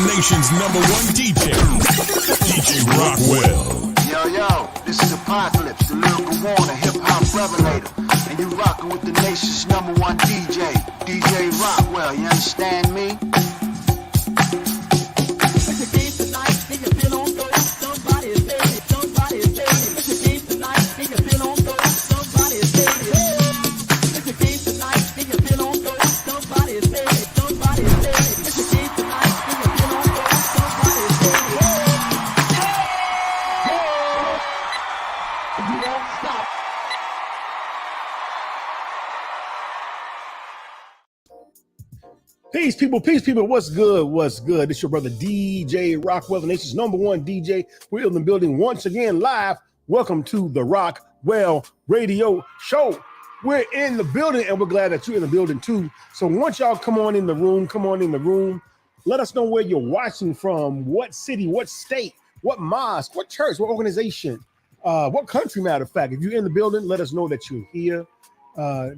Nation's #1 DJ, DJ Rockwell. Yo, this is Apocalypse, the lyrical warner, hip-hop revelator. And you rockin' with the nation's #1 DJ, DJ Rockwell, you understand me? Peace, people. What's good? It's your brother DJ Rockwell, the nation's #1 DJ. We're in the building once again live. Welcome to the Rockwell Radio Show. We're in the building and we're glad that you're in the building too. So once y'all come on in the room. Let us know where you're watching from, what city, what state, what mosque, what church, what organization, what country, matter of fact. If you're in the building, let us know that you're here.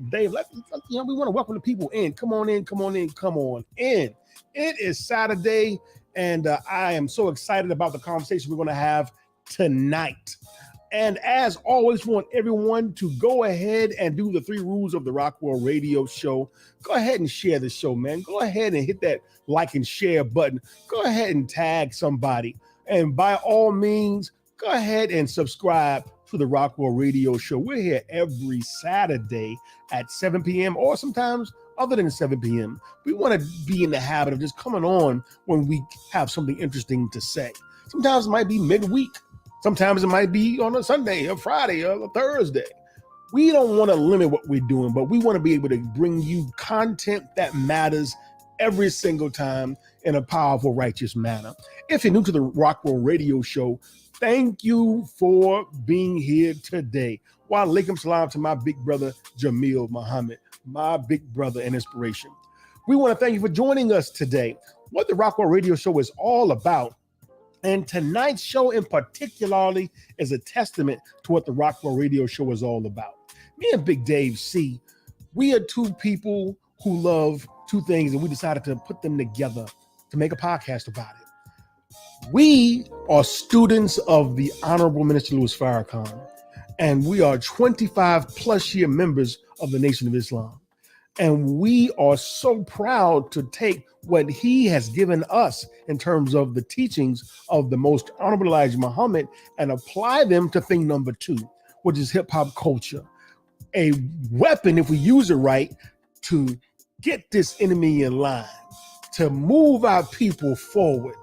Dave, we want to welcome the people in. Come on in. It is Saturday, and I am so excited about the conversation we're going to have tonight. And as always, we want everyone to go ahead and do the 3 rules of the Rockwell Radio Show. Go ahead and share the show, man. Go ahead and hit that like and share button. Go ahead and tag somebody. And by all means, go ahead and subscribe to the Rockwell Radio Show. We're here every Saturday at 7 p.m. or sometimes other than 7 p.m. We want to be in the habit of just coming on when we have something interesting to say. Sometimes it might be midweek. Sometimes it might be on a Sunday, a Friday, or a Thursday. We don't want to limit what we're doing, but we want to be able to bring you content that matters every single time in a powerful, righteous manner. If you're new to the Rockwell Radio Show, thank you for being here today. Wa alaikum salam to my big brother, Jamil Muhammad, my big brother and inspiration. We want to thank you for joining us today. What the Rockwell Radio Show is all about, and tonight's show in particularly is a testament to what the Rockwell Radio Show is all about. Me and Big Dave C, we are 2 people who love 2 things, and we decided to put them together to make a podcast about it. We are students of the Honorable Minister Louis Farrakhan, and we are 25 plus year members of the Nation of Islam. And we are so proud to take what he has given us in terms of the teachings of the most Honorable Elijah Muhammad and apply them to thing number 2, which is hip hop culture. A weapon, if we use it right, to get this enemy in line, to move our people forward.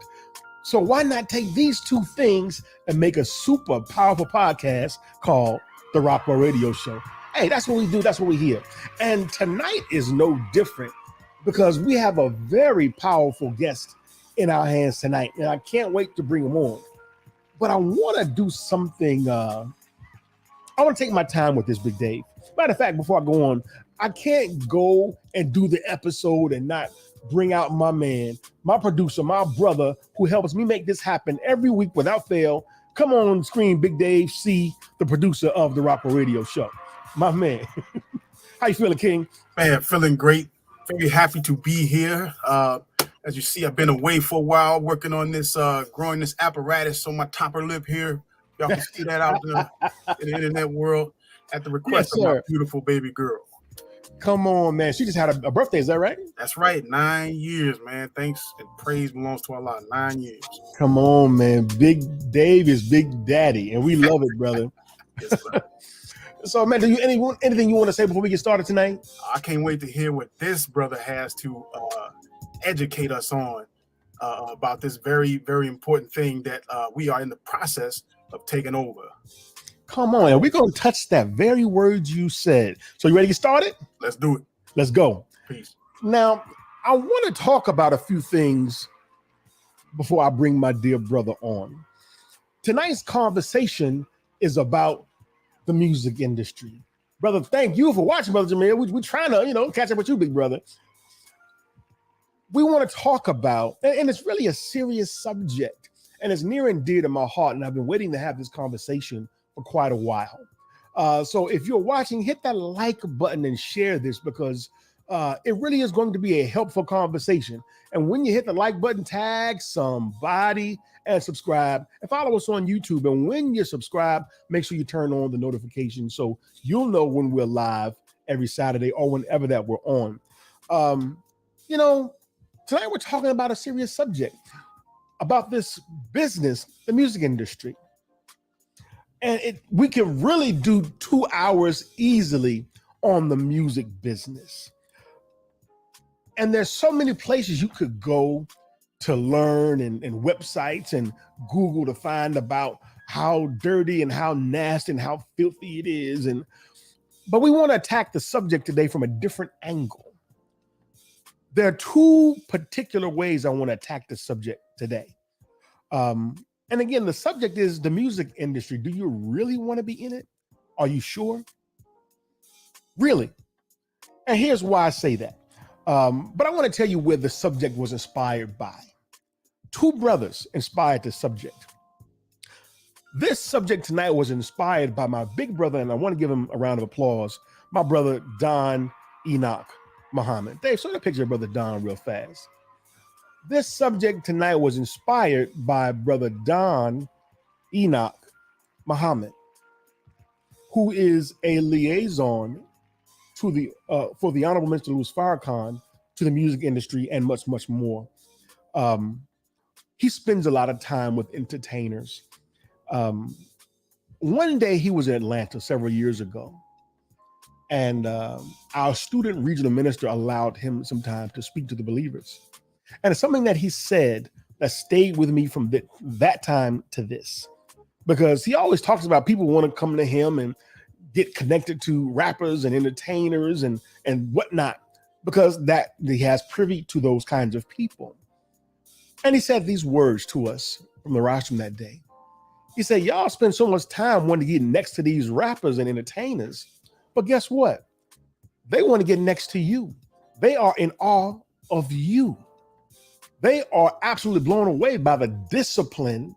So why not take these 2 things and make a super powerful podcast called The Rockwell Radio Show? Hey, that's what we do. That's what we hear. And tonight is no different because we have a very powerful guest in our hands tonight. And I can't wait to bring him on. But I want to do something. I want to take my time with this, Big Dave. Matter of fact, before I go on, I can't go and do the episode and not bring out my man, my producer, my brother, who helps me make this happen every week without fail. Come on screen, Big Dave C, the producer of the Rockwell Radio Show. My man. How you feeling, King? Man, feeling great. Very happy to be here. As you see, I've been away for a while working on this, growing this apparatus on my topper lip here. Y'all can see that out there in the internet world at the request of my beautiful baby girl. Come on, man. She just had a birthday. Is that right? That's right. 9 years, man. Thanks and praise belongs to Allah. 9 years. Come on, man. Big Dave is Big Daddy, and we love it, brother. Yes, So, man, do you anything you want to say before we get started tonight? I can't wait to hear what this brother has to educate us on about this very, very important thing that we are in the process of taking over. Come on, and we're going to touch that very word you said. So you ready to get started? Let's do it. Let's go. Peace. Now, I want to talk about a few things before I bring my dear brother on. Tonight's conversation is about the music industry. Brother, thank you for watching, Brother Jamil. We're trying to, catch up with you, big brother. we want to talk about, and it's really a serious subject, and it's near and dear to my heart, and I've been waiting to have this conversation for quite a while. So if you're watching, hit that like button and share this, because it really is going to be a helpful conversation. And when you hit the like button, tag somebody and subscribe, and follow us on YouTube. And when you subscribe, make sure you turn on the notifications so you'll know when we're live every Saturday or whenever that we're on. You know, tonight we're talking about a serious subject, about this business, the music industry. And we can really do 2 hours easily on the music business. And there's so many places you could go to learn, and websites and Google to find about how dirty and how nasty and how filthy it is. But we want to attack the subject today from a different angle. There are 2 particular ways I want to attack the subject today. And again, the subject is the music industry. Do you really want to be in it? Are you sure? Really? And here's why I say that. But I want to tell you where the subject was inspired by. 2 brothers inspired this subject. This subject tonight was inspired by my big brother, and I want to give him a round of applause, my brother Don Enoch Muhammad. Dave, show the picture of Brother Don real fast. This subject tonight was inspired by Brother Don Enoch Muhammad, who is a liaison to the for the Honorable Minister Louis Farrakhan to the music industry and much, much more. He spends a lot of time with entertainers. One day he was in Atlanta several years ago, and our student regional minister allowed him some time to speak to the believers. And it's something that he said that stayed with me from that time to this, because he always talks about people want to come to him and get connected to rappers and entertainers and whatnot, because that he has privy to those kinds of people. And he said these words to us from the rostrum that day. He said, y'all spend so much time wanting to get next to these rappers and entertainers, but guess what? They want to get next to you. They are in awe of you. They are absolutely blown away by the discipline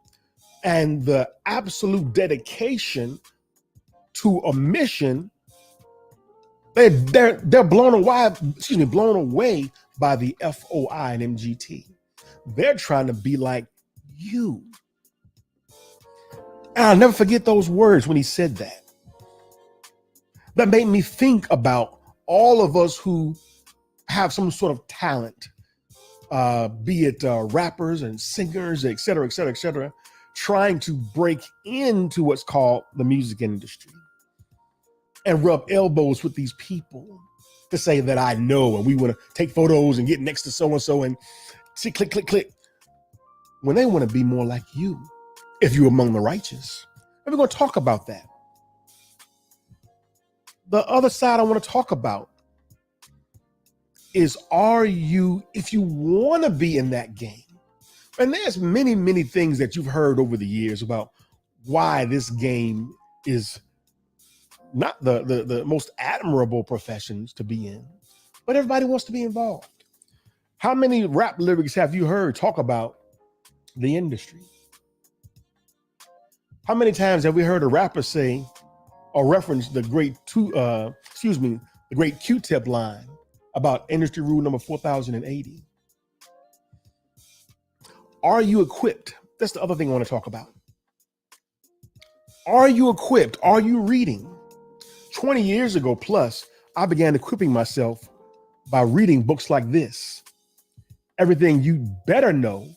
and the absolute dedication to a mission. They're blown away by the FOI and MGT. They're trying to be like you. And I'll never forget those words when he said that. That made me think about all of us who have some sort of talent, be it rappers and singers, et cetera, trying to break into what's called the music industry and rub elbows with these people to say that I know, and we want to take photos and get next to so-and-so and see, click, when they want to be more like you, if you're among the righteous. And we're going to talk about that. The other side I want to talk about is, if you want to be in that game, and there's many, many things that you've heard over the years about why this game is not the most admirable professions to be in, but everybody wants to be involved. How many rap lyrics have you heard talk about the industry? How many times have we heard a rapper say or reference the great Q-Tip line about industry rule number 4080? Are you equipped? That's the other thing I want to talk about. Are you equipped? Are you reading? 20 years ago plus, I began equipping myself by reading books like this, Everything You Better Know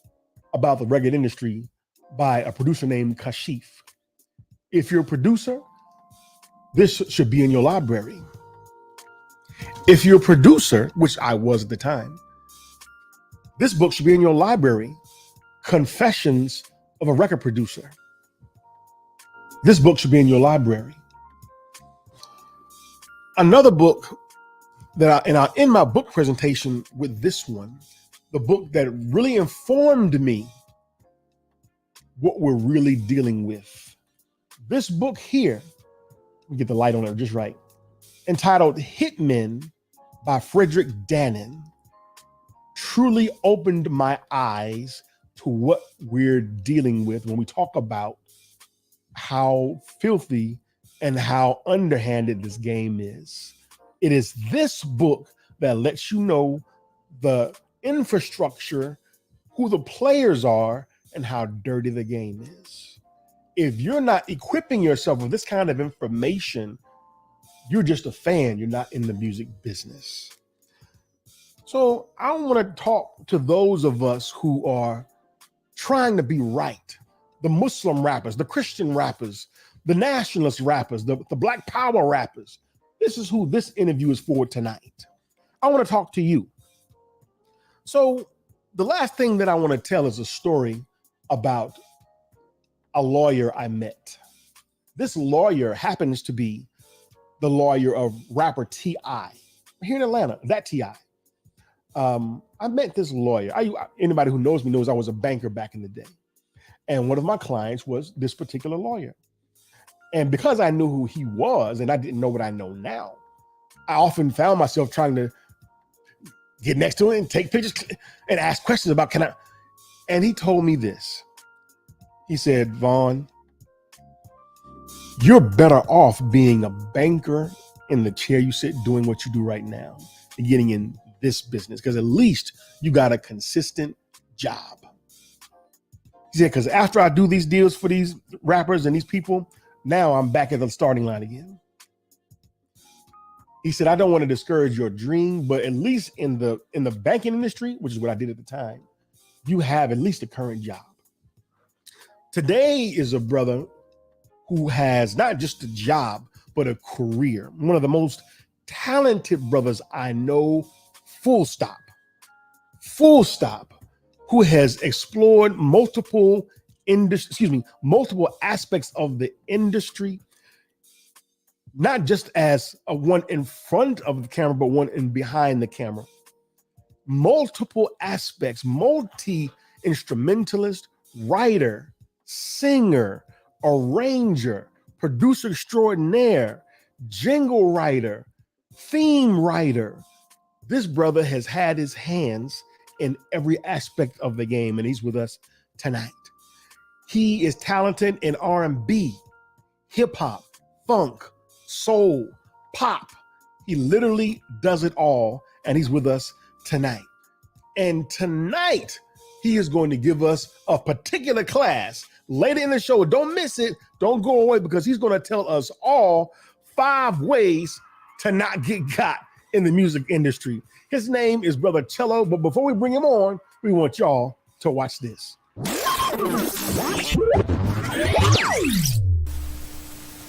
About the Record Industry by a producer named Kashif. If you're a producer, this should be in your library. If you're a producer, which I was at the time, this book should be in your library. Confessions of a Record Producer. This book should be in your library. Another book that in my book presentation with this one, the book that really informed me what we're really dealing with. This book here, let me get the light on it just right, entitled Hitmen by Frederick Dannon, truly opened my eyes to what we're dealing with when we talk about how filthy and how underhanded this game is. It is this book that lets you know the infrastructure, who the players are, and how dirty the game is. If you're not equipping yourself with this kind of information, you're just a fan. You're not in the music business. So I want to talk to those of us who are trying to be right. The Muslim rappers, the Christian rappers, the nationalist rappers, the Black Power rappers. This is who this interview is for tonight. I want to talk to you. So the last thing that I want to tell is a story about a lawyer I met. This lawyer happens to be the lawyer of rapper T.I. here in Atlanta, that T.I. I met this lawyer. Anybody who knows me knows I was a banker back in the day. And one of my clients was this particular lawyer. And because I knew who he was and I didn't know what I know now, I often found myself trying to get next to him and take pictures and ask questions about, and he told me this. He said, Vaughn, you're better off being a banker in the chair you sit doing what you do right now and getting in this business, because at least you got a consistent job. He said, because after I do these deals for these rappers and these people, now I'm back at the starting line again. He said, I don't want to discourage your dream, but at least in the banking industry, which is what I did at the time, you have at least a current job. Today is a brother who has not just a job, but a career. One of the most talented brothers I know, full stop, who has explored multiple aspects of the industry, not just as a one in front of the camera, but one in behind the camera. Multiple aspects, multi-instrumentalist, writer, singer, arranger, producer extraordinaire, jingle writer, theme writer. This brother has had his hands in every aspect of the game, and he's with us tonight. He is talented in R&B, hip hop, funk, soul, pop. He literally does it all, and he's with us tonight. And tonight, he is going to give us a particular class later in the show. Don't miss it. Don't go away, because he's going to tell us all 5 ways to not get got in the music industry. His name is Brother Cello, but before we bring him on, we want y'all to watch this.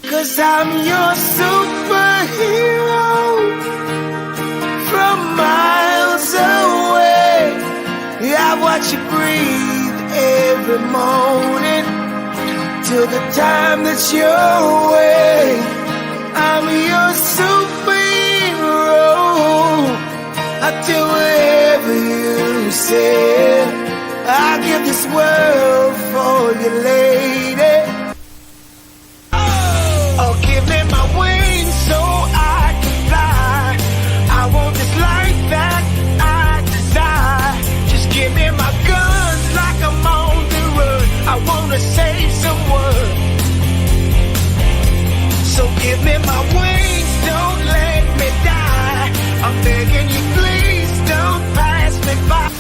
Cause I'm your superhero from miles away. I watch you breathe every morning till the time that you're away. I'm your superhero. I do whatever you say. I'll give this world for you, lady. Oh, give me my wings so I can fly. I want this life that I desire. Just give me my guns like I'm on the run. I want to save someone. So give me my wings, don't let me die. I'm begging you, please don't pass me by.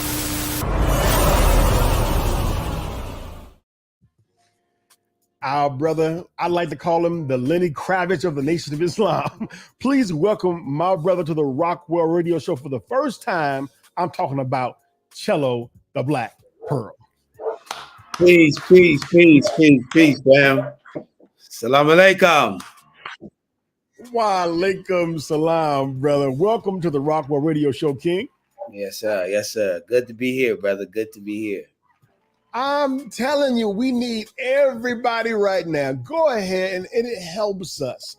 Our brother, I like to call him the Lenny Kravitz of the Nation of Islam. Please welcome my brother to the Rockwell Radio Show. For the first time, I'm talking about Cello The Black Pearl. Peace, fam. Salam alaikum. Wa alaikum salam, brother. Welcome to the Rockwell Radio Show, King. Yes, sir. Good to be here, brother. Good to be here. I'm telling you, we need everybody right now. Go ahead and it helps us.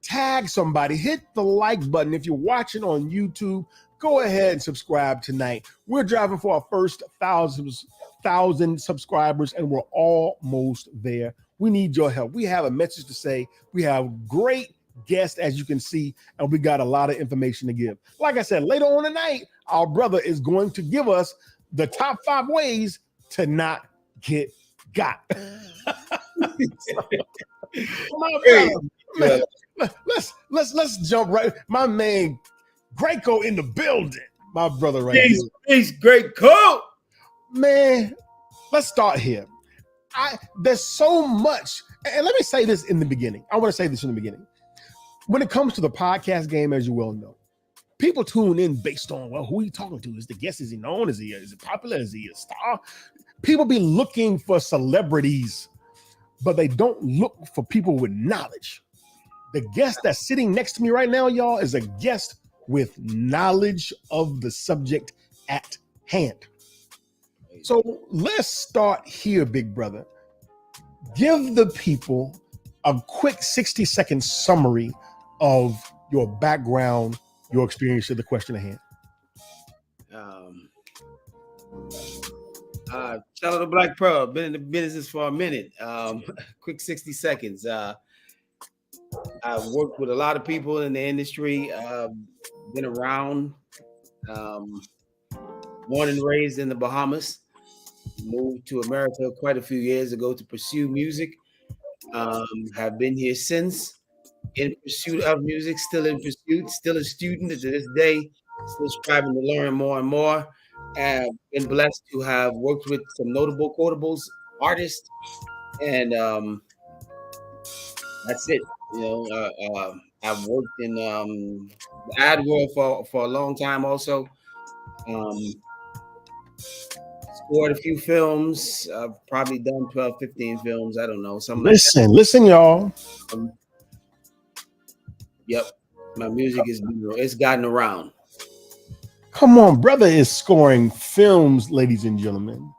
Tag somebody, hit the like button. If you're watching on YouTube, go ahead and subscribe tonight. We're driving for our first 1,000 subscribers, and we're almost there. We need your help. We have a message to say. We have great guest, as you can see, and we got a lot of information to give. Like I said, later on tonight, our brother is going to give us the top 5 ways to not get got. My brother, man, let's jump right. My man Greco in the building. My brother right here. He's Greco. Man, let's start here. There's so much, and let me say this in the beginning. I want to say this in the beginning. When it comes to the podcast game, as you well know, people tune in based on, well, who are you talking to? Is the guest, is he known? Is he popular? Is he a star? People be looking for celebrities, but they don't look for people with knowledge. The guest that's sitting next to me right now, y'all, is a guest with knowledge of the subject at hand. So let's start here, big brother. Give the people a quick 60-second summary of your background, your experience to the question at hand. Cello The Black Pearl, been in the business for a minute. Quick 60 seconds. I've worked with a lot of people in the industry, been around, born and raised in the Bahamas, moved to America quite a few years ago to pursue music. Have been here since, in pursuit of music, still in pursuit, still a student to this day, still striving to learn more and more. Have been blessed to have worked with some notable quotables artists, and that's it. You know, I've worked in the ad world for a long time also. Scored a few films. I've probably done 12, 15 films. I don't know. Listen, y'all. Yep. My music it's gotten around. Come on, brother is scoring films, ladies and gentlemen.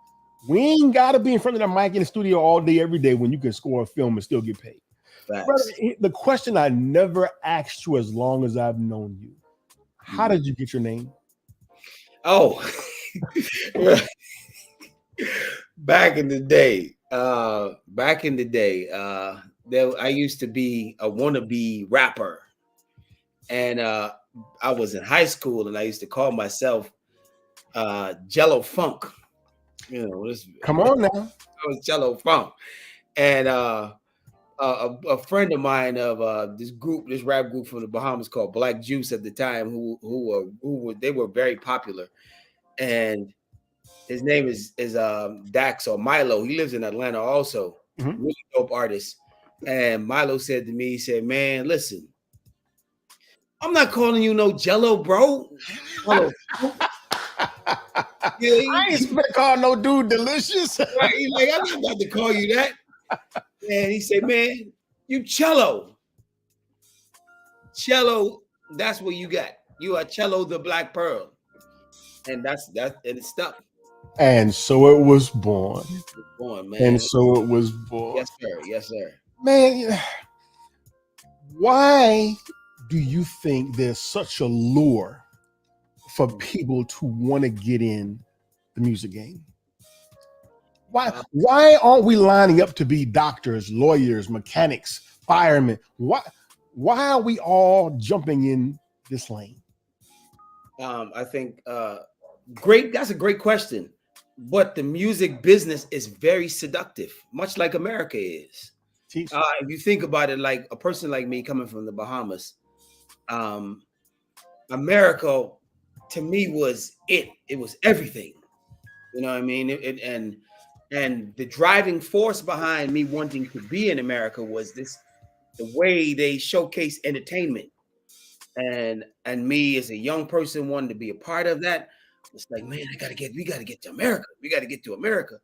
We ain't got to be in front of the mic in the studio all day, every day when you can score a film and still get paid. Brother, the question I never asked you as long as I've known you, how did you get your name? Oh, back in the day, I used to be a wannabe rapper, and I was in high school, and I used to call myself Jello Funk. You know, come on now. I was Jello Funk, and a friend of mine of this rap group from the Bahamas called Black Juice at the time, they were very popular, and his name is Dax or Milo. He lives in Atlanta also. Mm-hmm. Really dope artist. And Milo said to me, he said, "Man, listen, I'm not calling you no Jello, bro. I ain't gonna call no dude delicious." Right? He's like, I'm not about to call you that. And he said, "Man, you Cello. Cello, that's what you got. You are Cello the Black Pearl." And and it stuck. And so it was born. Man. And so it was born. Yes, sir. Yes, sir. Man, why do you think there's such a lure for people to want to get in the music game? Why aren't we lining up to be doctors, lawyers, mechanics, firemen? Why are we all jumping in this lane? I think that's a great question. But the music business is very seductive, much like America is. If you think about it, like a person like me coming from the Bahamas, America to me was it. It was everything. You know what I mean? And the driving force behind me wanting to be in America was the way they showcase entertainment. And me as a young person wanting to be a part of that. It's like, man, we got to get to America. We got to get to America.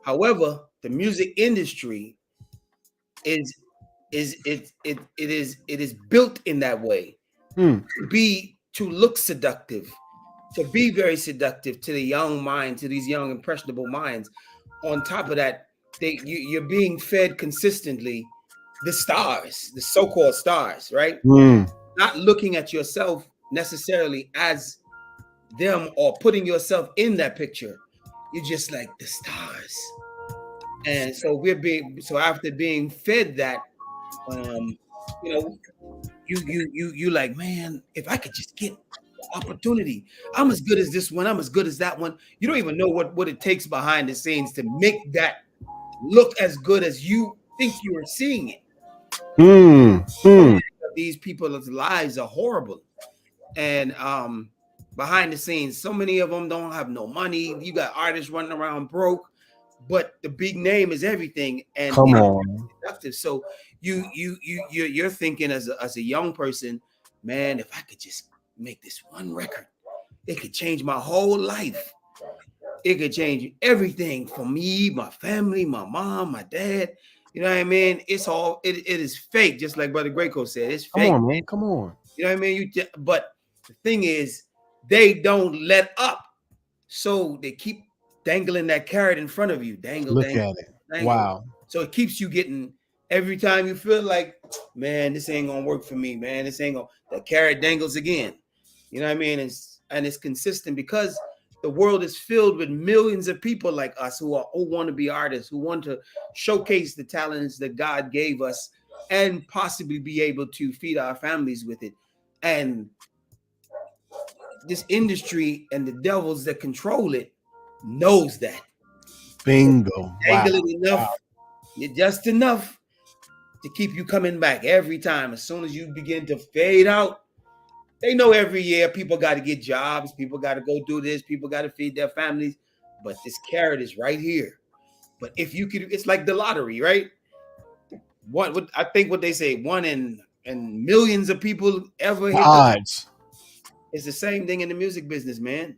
However, the music industry is built in that way to look seductive, to be very seductive to the young mind, to these young impressionable minds. On top of that, you're being fed consistently the stars, the so-called stars, right? Not looking at yourself necessarily as them or putting yourself in that picture. You're just like the stars. And so after being fed that, you know, you like, man, if I could just get the opportunity, I'm as good as this one, I'm as good as that one. You don't even know what it takes behind the scenes to make that look as good as you think you are seeing it. These people's lives are horrible. And behind the scenes, so many of them don't have no money. You got artists running around broke, but the big name is everything. And Come it's on. productive. So you're thinking as a young person, man, if I could just make this one record, it could change my whole life. It could change everything for me, my family, my mom, my dad. You know what I mean? It's all it is fake, just like Brother Greco said. It's Come fake. on, man. Come on. You know what I mean? But the thing is, they don't let up. So they keep dangling that carrot in front of you. Dangle, Look dangle, at it. dangle. Wow. So it keeps you getting every time you feel like, man, this ain't gonna work for me, man. This ain't gonna the carrot dangles again. You know what I mean? And it's consistent because the world is filled with millions of people like us who want to be artists, who want to showcase the talents that God gave us and possibly be able to feed our families with it. And this industry and the devils that control it knows that. Bingo. Wow. Angle it enough, just enough to keep you coming back every time. As soon as you begin to fade out, they know every year people got to get jobs, people got to go do this, people got to feed their families. But this carrot is right here. But if you could, it's like the lottery, right? What I think what they say, one in millions of people ever hit the Odds. It's the same thing in the music business, man.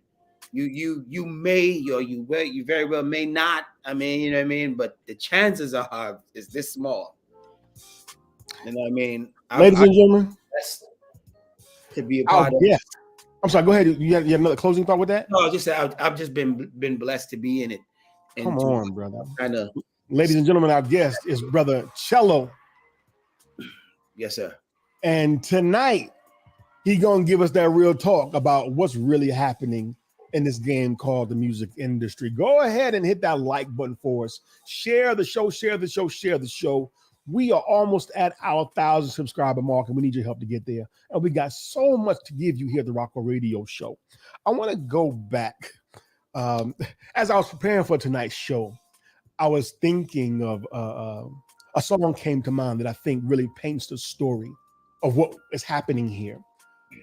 You may or you very well may not. I mean, you know what I mean, but the chances are is this small. You know what I mean? Ladies and gentlemen, to be a our part of. guest. I'm sorry. Go ahead. You have another closing thought with that? No, just I've just been blessed to be in it. And Come on, brother. Kind of. Ladies and gentlemen, our guest is Brother Cello. Yes, sir. And tonight, he gonna give us that real talk about what's really happening in this game called the music industry. Go ahead and hit that like button for us. Share the show, share the show, share the show. We are almost at our 1,000 subscriber mark, and we need your help to get there. And we got so much to give you here at the Rockwell Radio Show. I want to go back. As I was preparing for tonight's show, I was thinking of a song came to mind that I think really paints the story of what is happening here.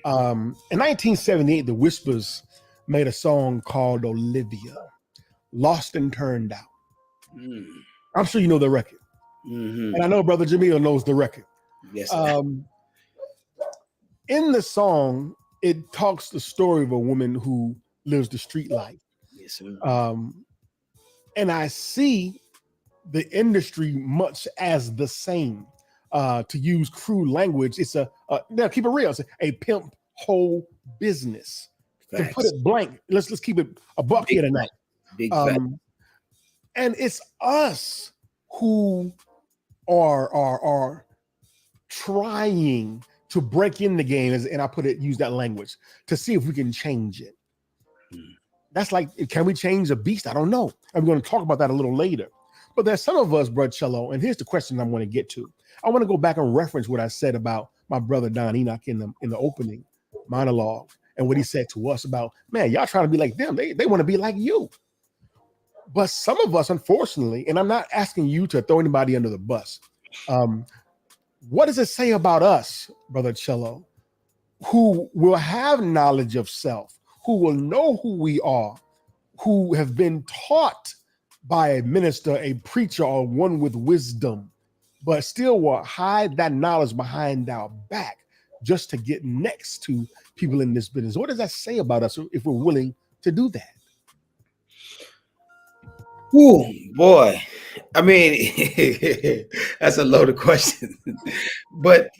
In 1978, the Whispers made a song called Olivia, Lost and Turned Out. I'm sure you know the record. Mm-hmm. And I know Brother Jamil knows the record. Yes. In the song, it talks the story of a woman who lives the street life. Yes, sir. And I see the industry much as the same. To use crude language, it's now keep it real. It's a pimp whole business. To put it blank, let's keep it a buck here tonight. Big fact. And it's us who are trying to break in the game, and I use that language to see if we can change it. That's like, can we change a beast? I don't know. I'm going to talk about that a little later. But there's some of us, Brother Cello, and here's the question I want to get to. I want to go back and reference what I said about my brother Don Enoch in the opening monologue and what he said to us about, man, y'all trying to be like them. They want to be like you. But some of us, unfortunately, and I'm not asking you to throw anybody under the bus. What does it say about us, Brother Cello, who will have knowledge of self, who will know who we are, who have been taught by a minister, a preacher, or one with wisdom, but still will hide that knowledge behind our back just to get next to people in this business? What does that say about us if we're willing to do that? Ooh, boy. I mean, that's a loaded question. but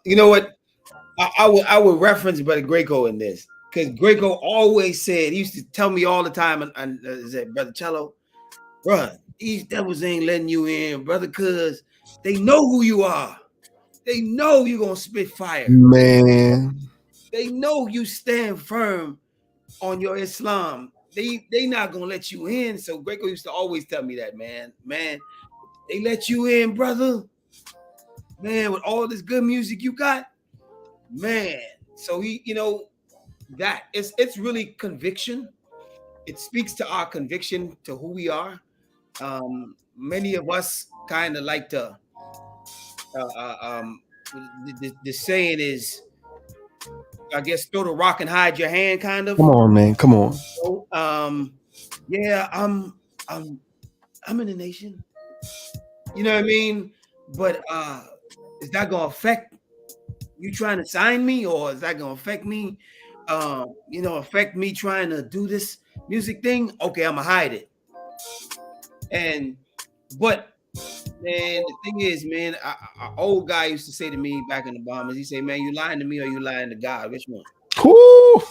you know what? I would reference Brother Greco in this, because Greco always said, he used to tell me all the time, and said, Brother Cello, bro, these devils ain't letting you in, brother, because they know who you are. They know you're gonna spit fire. Man. They know you stand firm on your Islam. They not gonna let you in. So Greco used to always tell me that, man, they let you in, brother. man, with all this good music you got, man. So he, that it's really conviction. It speaks to our conviction to who we are. Many of us kind of like to. The saying is, I guess, throw the rock and hide your hand, kind of. Come on, man. Come on. So, yeah, I'm in the nation. You know what I mean? But is that gonna affect you trying to sign me, or is that gonna affect me? Affect me trying to do this music thing? Okay, I'm gonna hide it. But man, the thing is, man, an old guy used to say to me back in the bombers, he said, "Man, you lying to me or you lying to God? Which one?" Whew.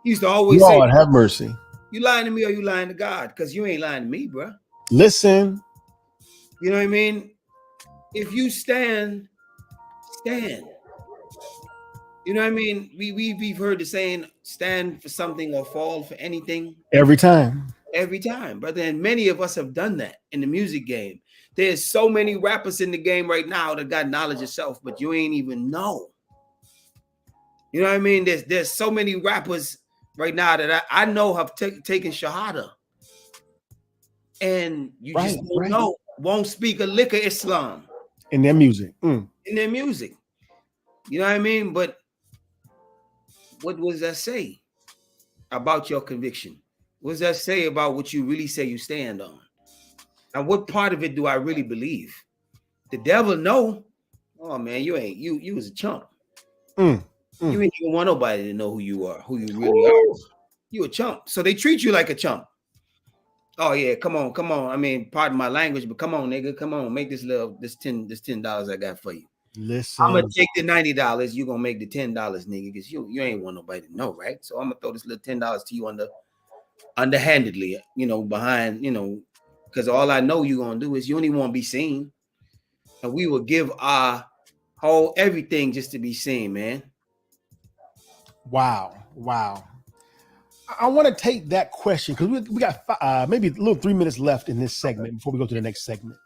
He used to always Lord, say, have mercy. "You lying to me or you lying to God? Because you ain't lying to me, bro." Listen. You know what I mean? If you stand. You know what I mean? We've heard the saying, "Stand for something or fall for anything." Every time. Every time, brother. And many of us have done that in the music game. There's so many rappers in the game right now that got knowledge of self, but you ain't even know. You know what I mean? There's so many rappers right now that I know have taken Shahada. And you just don't know, won't speak a lick of Islam. In their music. In their music. You know what I mean? But what does that say about your conviction? What does that say about what you really say you stand on? And what part of it do I really believe? The devil know. Oh man, you was a chump. You ain't even want nobody to know who you are, who you really are. You a chump. So they treat you like a chump. Oh yeah, come on. I mean, pardon my language, but come on, nigga. Come on, make this $10 I got for you. Listen. I'm gonna take the $90. You're gonna make the $10, nigga, because you ain't want nobody to know, right? So I'm gonna throw this little $10 to you underhandedly, behind, because all I know you're gonna do is you only want to be seen. And we will give our whole everything just to be seen, man. Wow. I want to take that question because we got maybe a little 3 minutes left in this segment before we go to the next segment.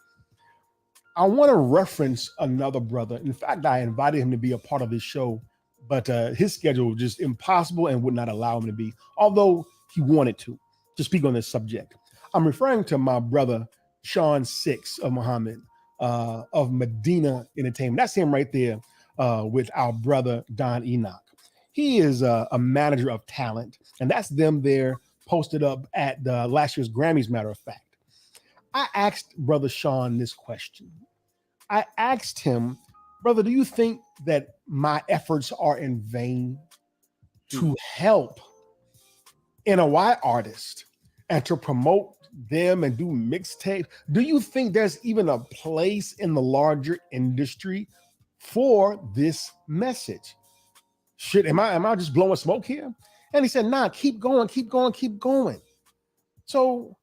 I want to reference another brother. In fact, I invited him to be a part of this show, but his schedule was just impossible and would not allow him to be, although he wanted to speak on this subject. I'm referring to my brother, Sean Six of Muhammad, of Medina Entertainment. That's him right there with our brother, Don Enoch. He is a manager of talent, and that's them there posted up at the last year's Grammys, matter of fact. I asked Brother Sean this question. I asked him, brother, do you think that my efforts are in vain to help NOI artists and to promote them and do mixtapes? Do you think there's even a place in the larger industry for this message? Am I just blowing smoke here? And he said, nah, keep going. So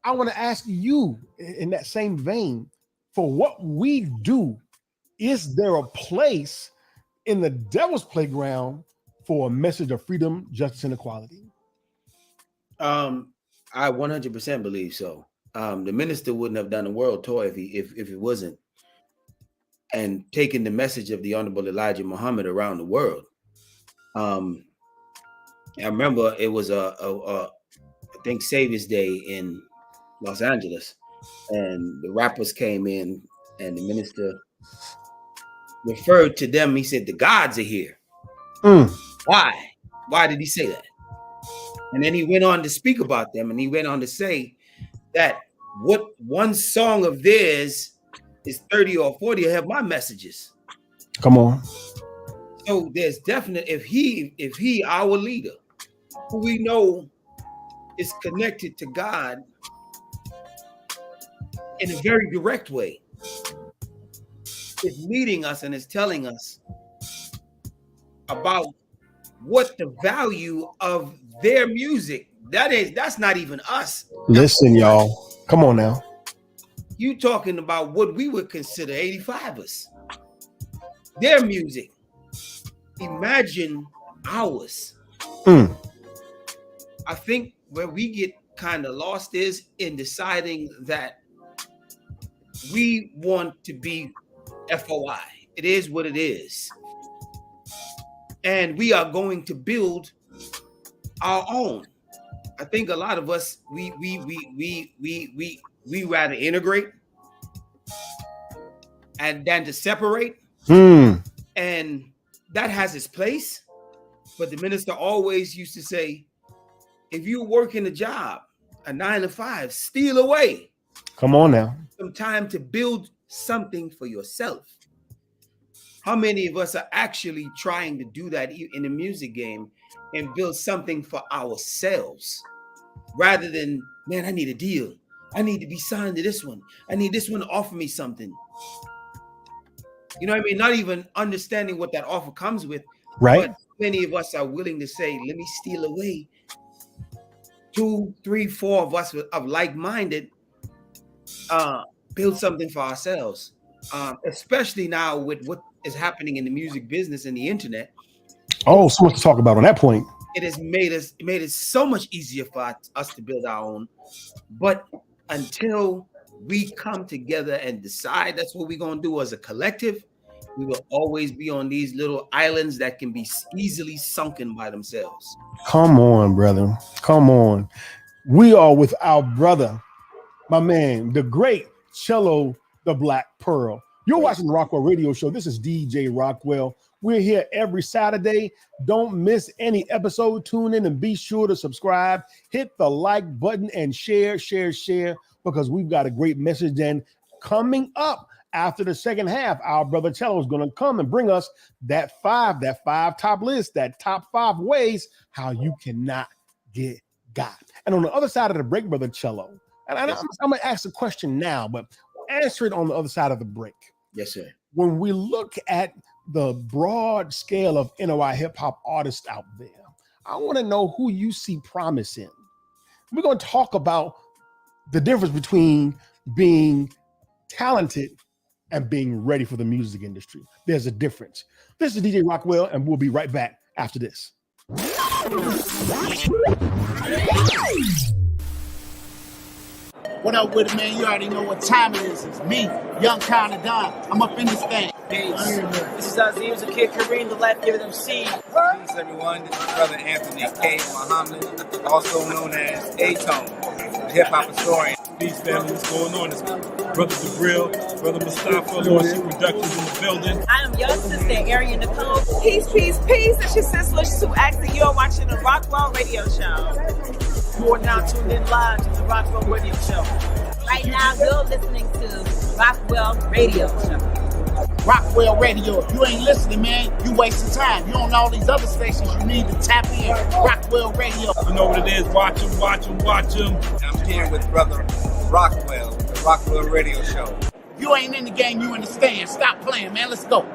I want to ask you in that same vein, for what we do, is there a place in the devil's playground for a message of freedom, justice, and equality? I 100% believe so. The minister wouldn't have done a world tour if it wasn't, and taking the message of the Honorable Elijah Muhammad around the world. I remember it was I think Savior's Day in Los Angeles, and the rappers came in, and the minister referred to them. He said, "The gods are here." Why? Why did he say that? And then he went on to speak about them, and he went on to say that what one song of theirs is 30 or 40 have my messages. Come on. So there's definite, if he our leader, who we know is connected to God in a very direct way, is leading us and is telling us about what the value of their music, that's not even us. Listen, y'all. Come on now. You talking about what we would consider 85ers. Their music. Imagine ours. I think where we get kind of lost is in deciding that we want to be FOI. It is what it is. And we are going to build our own. I think a lot of us we rather integrate and than to separate. And that has its place. But the minister always used to say, if you work in a job, a 9 to 5, steal away. Come on now. Some time to build something for yourself. How many of us are actually trying to do that in the music game and build something for ourselves rather than, man, I need a deal. I need to be signed to this one. I need this one to offer me something. You know what I mean? Not even understanding what that offer comes with. Right. But many of us are willing to say, let me steal away 2, 3, 4 of us of like-minded, build something for ourselves. Especially now with what is happening in the music business and the internet. Oh, so much to talk about on that point. It has made it so much easier for us to build our own. But until we come together and decide that's what we're going to do as a collective, we will always be on these little islands that can be easily sunken by themselves. Come on, brother. Come on. We are with our brother, my man, the great Cello The Black Pearl. You're watching the Rockwell Radio Show. This is DJ Rockwell. We're here every Saturday. Don't miss any episode. Tune in and be sure to subscribe. Hit the like button and share, because we've got a great message. And coming up after the second half, our brother Cello is going to come and bring us that five top list, that top 5 ways how you cannot get got. And on the other side of the break, brother Cello, and I'm going to ask a question now, but answer it on the other side of the break. Yes, sir. When we look at the broad scale of NOI hip hop artists out there, I want to know who you see promise in. We're going to talk about the difference between being talented and being ready for the music industry. There's a difference. This is DJ Rockwell, and we'll be right back after this. What up with it, man? You already know what time it is. It's me, Young Kinda Don. I'm up in this thing. Peace. This is Aziz, the Kid Kareem, the Life Giver MC. Peace, everyone. This is Brother Anthony K. Muhammad, also known as A-Tone, hip hop historian. Peace, family. What's going on? It's Brother Jabril, Brother Mustafa, Lordship Productions in the building. I am your sister, Arian Nicole. Peace, peace, peace. It's your sister, Sue Axel. You're watching the Rockwell Radio Show. You are now tuned in live to the Rockwell Radio Show. Right now, you're listening to Rockwell Radio Show. Rockwell Radio. If you ain't listening, man, you wasting time. You on all these other stations, you need to tap in. Rockwell Radio. You know what it is. Watch them. I'm here with Brother Rockwell, the Rockwell Radio Show. If you ain't in the game, you in the stand. Stop playing, man. Let's go.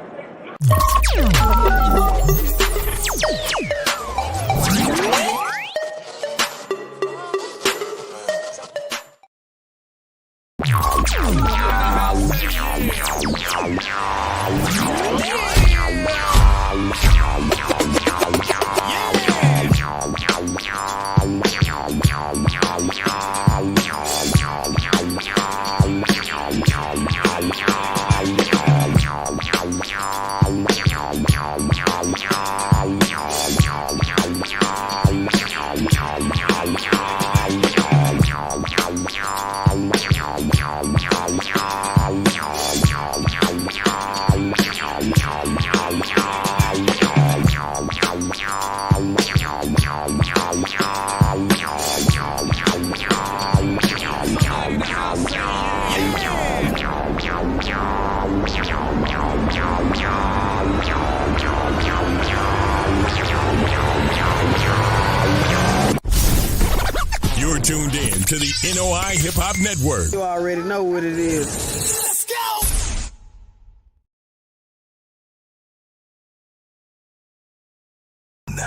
You're tuned in to the NOI Hip Hop Network. You already know what it is. Let's go!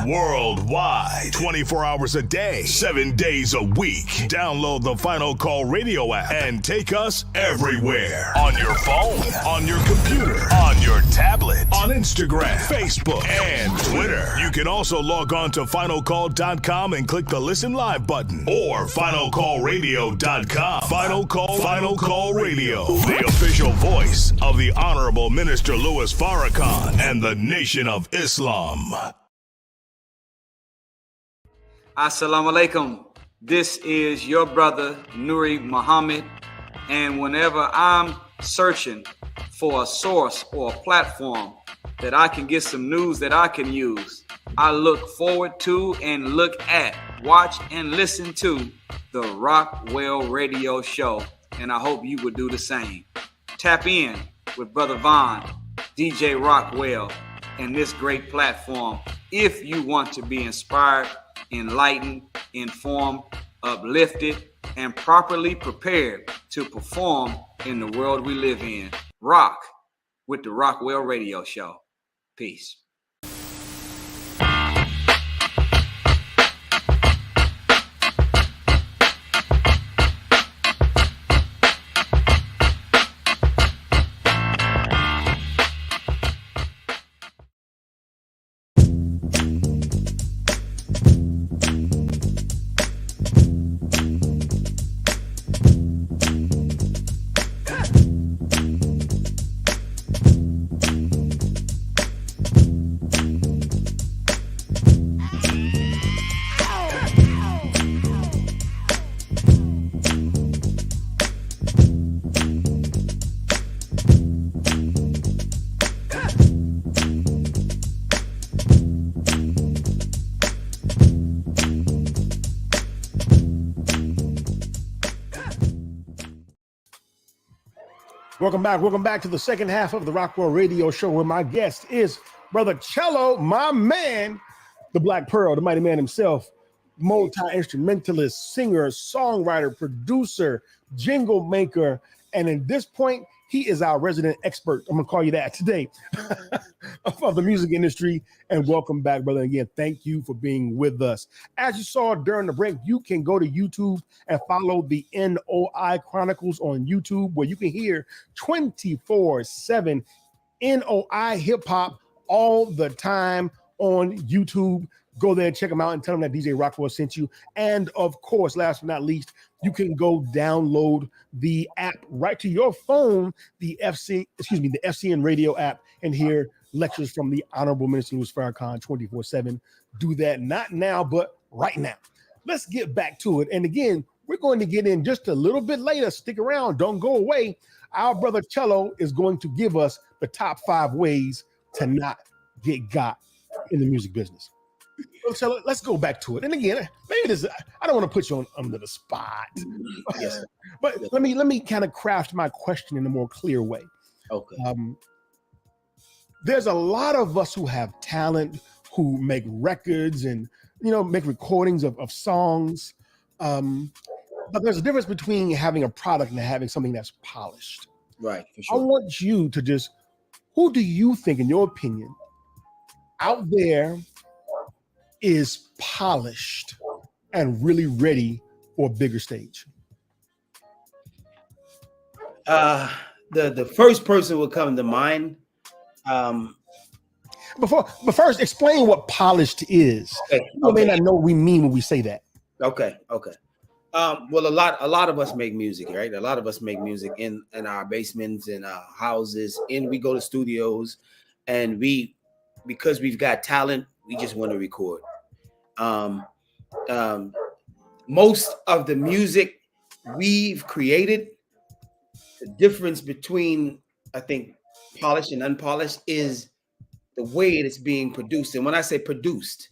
worldwide, 24 hours a day, 7 days a week. Download the Final Call Radio app and take us everywhere. On your phone, on your computer, on your tablet, on Instagram, Facebook, and Twitter. You can also log on to finalcall.com and click the Listen Live button or finalcallradio.com. Final Call Radio, the official voice of the Honorable Minister Louis Farrakhan and the Nation of Islam. Assalamu alaikum. This is your brother Nuri Muhammad, and whenever I'm searching for a source or a platform that I can get some news that I can use, I look forward to and look at, watch and listen to the Rockwell Radio Show, and I hope you would do the same. Tap in with Brother Vaughn, DJ Rockwell, and this great platform if you want to be inspired, enlightened, informed, uplifted, and properly prepared to perform in the world we live in. Rock with the Rockwell Radio Show. Peace. Welcome back to the second half of the Rockwell Radio Show, where my guest is Brother Cello, my man, the Black Pearl, the mighty man himself, multi-instrumentalist, singer, songwriter, producer, jingle maker, and at this point, he is our resident expert. I'm going to call you that today of the music industry. And welcome back, brother. Again, thank you for being with us. As you saw during the break, you can go to YouTube and follow the NOI Chronicles on YouTube, where you can hear 24/7 NOI hip hop all the time on YouTube. Go there, check them out, and tell them that DJ Rockwell sent you. And of course, last but not least, you can go download the app right to your phone, the FCN Radio app, and hear lectures from the Honorable Minister Louis Farrakhan 24/7. Do that not now, but right now. Let's get back to it. And again, we're going to get in just a little bit later. Stick around. Don't go away. Our brother Cello is going to give us the top 5 ways to not get got in the music business. So let's go back to it. And again, maybe this, I don't want to put you on under the spot. Yes. But let me kind of craft my question in a more clear way. Okay. There's a lot of us who have talent, who make records and make recordings of songs. But there's a difference between having a product and having something that's polished. Right, for sure. I want you to who do you think, in your opinion, out there is polished and really ready for a bigger stage? The first person would come to mind. But first, explain what polished is. Okay. You may not know what we mean when we say that. Okay. Well, a lot of us make music, right? A lot of us make music in our basements, in our houses, and we go to studios, and because we've got talent, we just want to record. Most of the music we've created, the difference between, I think, polished and unpolished is the way it is being produced. And when I say produced,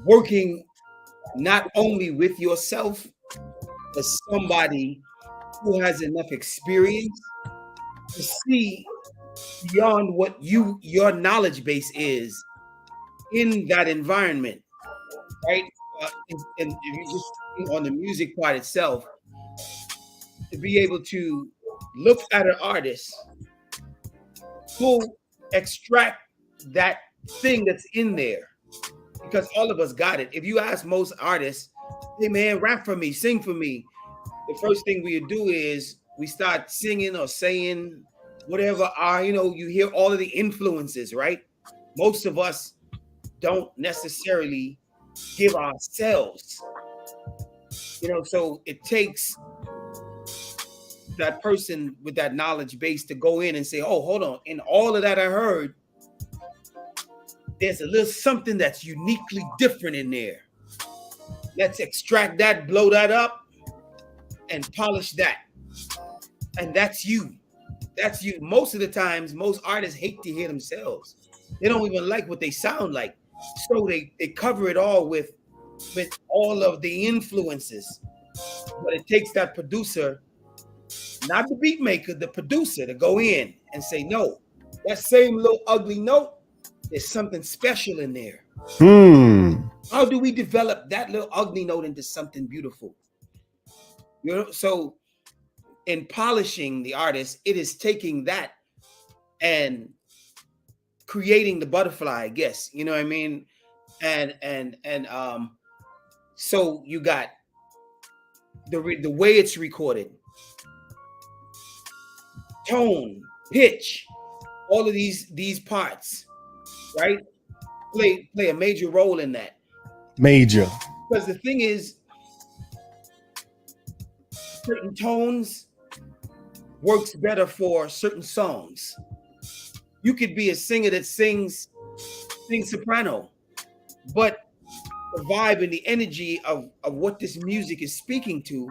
working not only with yourself, but somebody who has enough experience to see beyond what your knowledge base is in that environment, right? And if you just on the music part itself, to be able to look at an artist, extract that thing that's in there, because all of us got it. If you ask most artists, hey man, rap for me, sing for me, the first thing we do is we start singing or saying whatever you hear all of the influences, right? Most of us don't necessarily give ourselves, so it takes that person with that knowledge base to go in and say, oh, hold on, in all of that I heard, there's a little something that's uniquely different in there. Let's extract that, blow that up, and polish that. And that's you. That's you. Most of the times, most artists hate to hear themselves. They don't even like what they sound like. So they cover it all with all of the influences. But it takes that producer, not the beat maker, the producer, to go in and say, no, that same little ugly note, there's something special in there. How do we develop that little ugly note into something beautiful? So in polishing the artist, it is taking that and creating the butterfly, I guess. You know what I mean? And so you got the way it's recorded, tone, pitch, all of these parts, right? Play a major role in that. Major. Because the thing is, certain tones works better for certain songs. You could be a singer that sings soprano, but the vibe and the energy of what this music is speaking to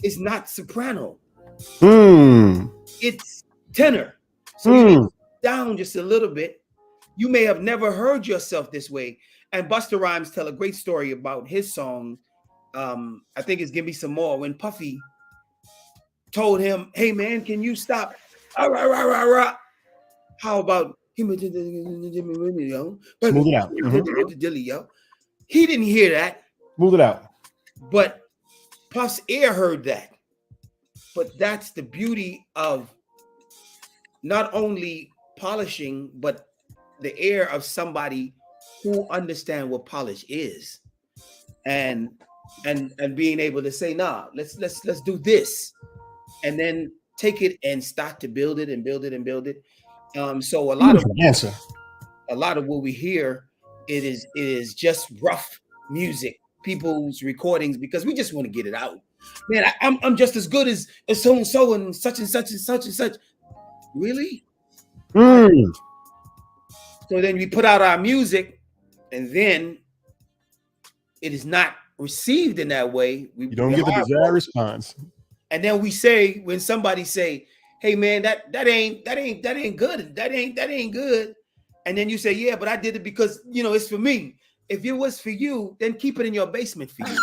is not soprano. It's tenor. So you down just a little bit. You may have never heard yourself this way. And Busta Rhymes tell a great story about his song. I think it's Give Me Some More, when Puffy told him, hey man, can you stop? How about smooth it out? He didn't hear that. Smooth it out. But Puff's ear heard that. But that's the beauty of not only polishing, but the ear of somebody who understands what polish is, and being able to say, nah, let's do this, and then take it and start to build it and build it and build it. So a lot of what we hear, it is just rough music, people's recordings, because we just want to get it out. Man, I'm just as good as so and so and such and such and such and such. Really? So then we put out our music, and then it is not received in that way. You don't get the desired response. And then we say, when somebody say, "Hey man, that ain't good. That ain't good." And then you say, "Yeah, but I did it because it's for me." If it was for you, then keep it in your basement for you.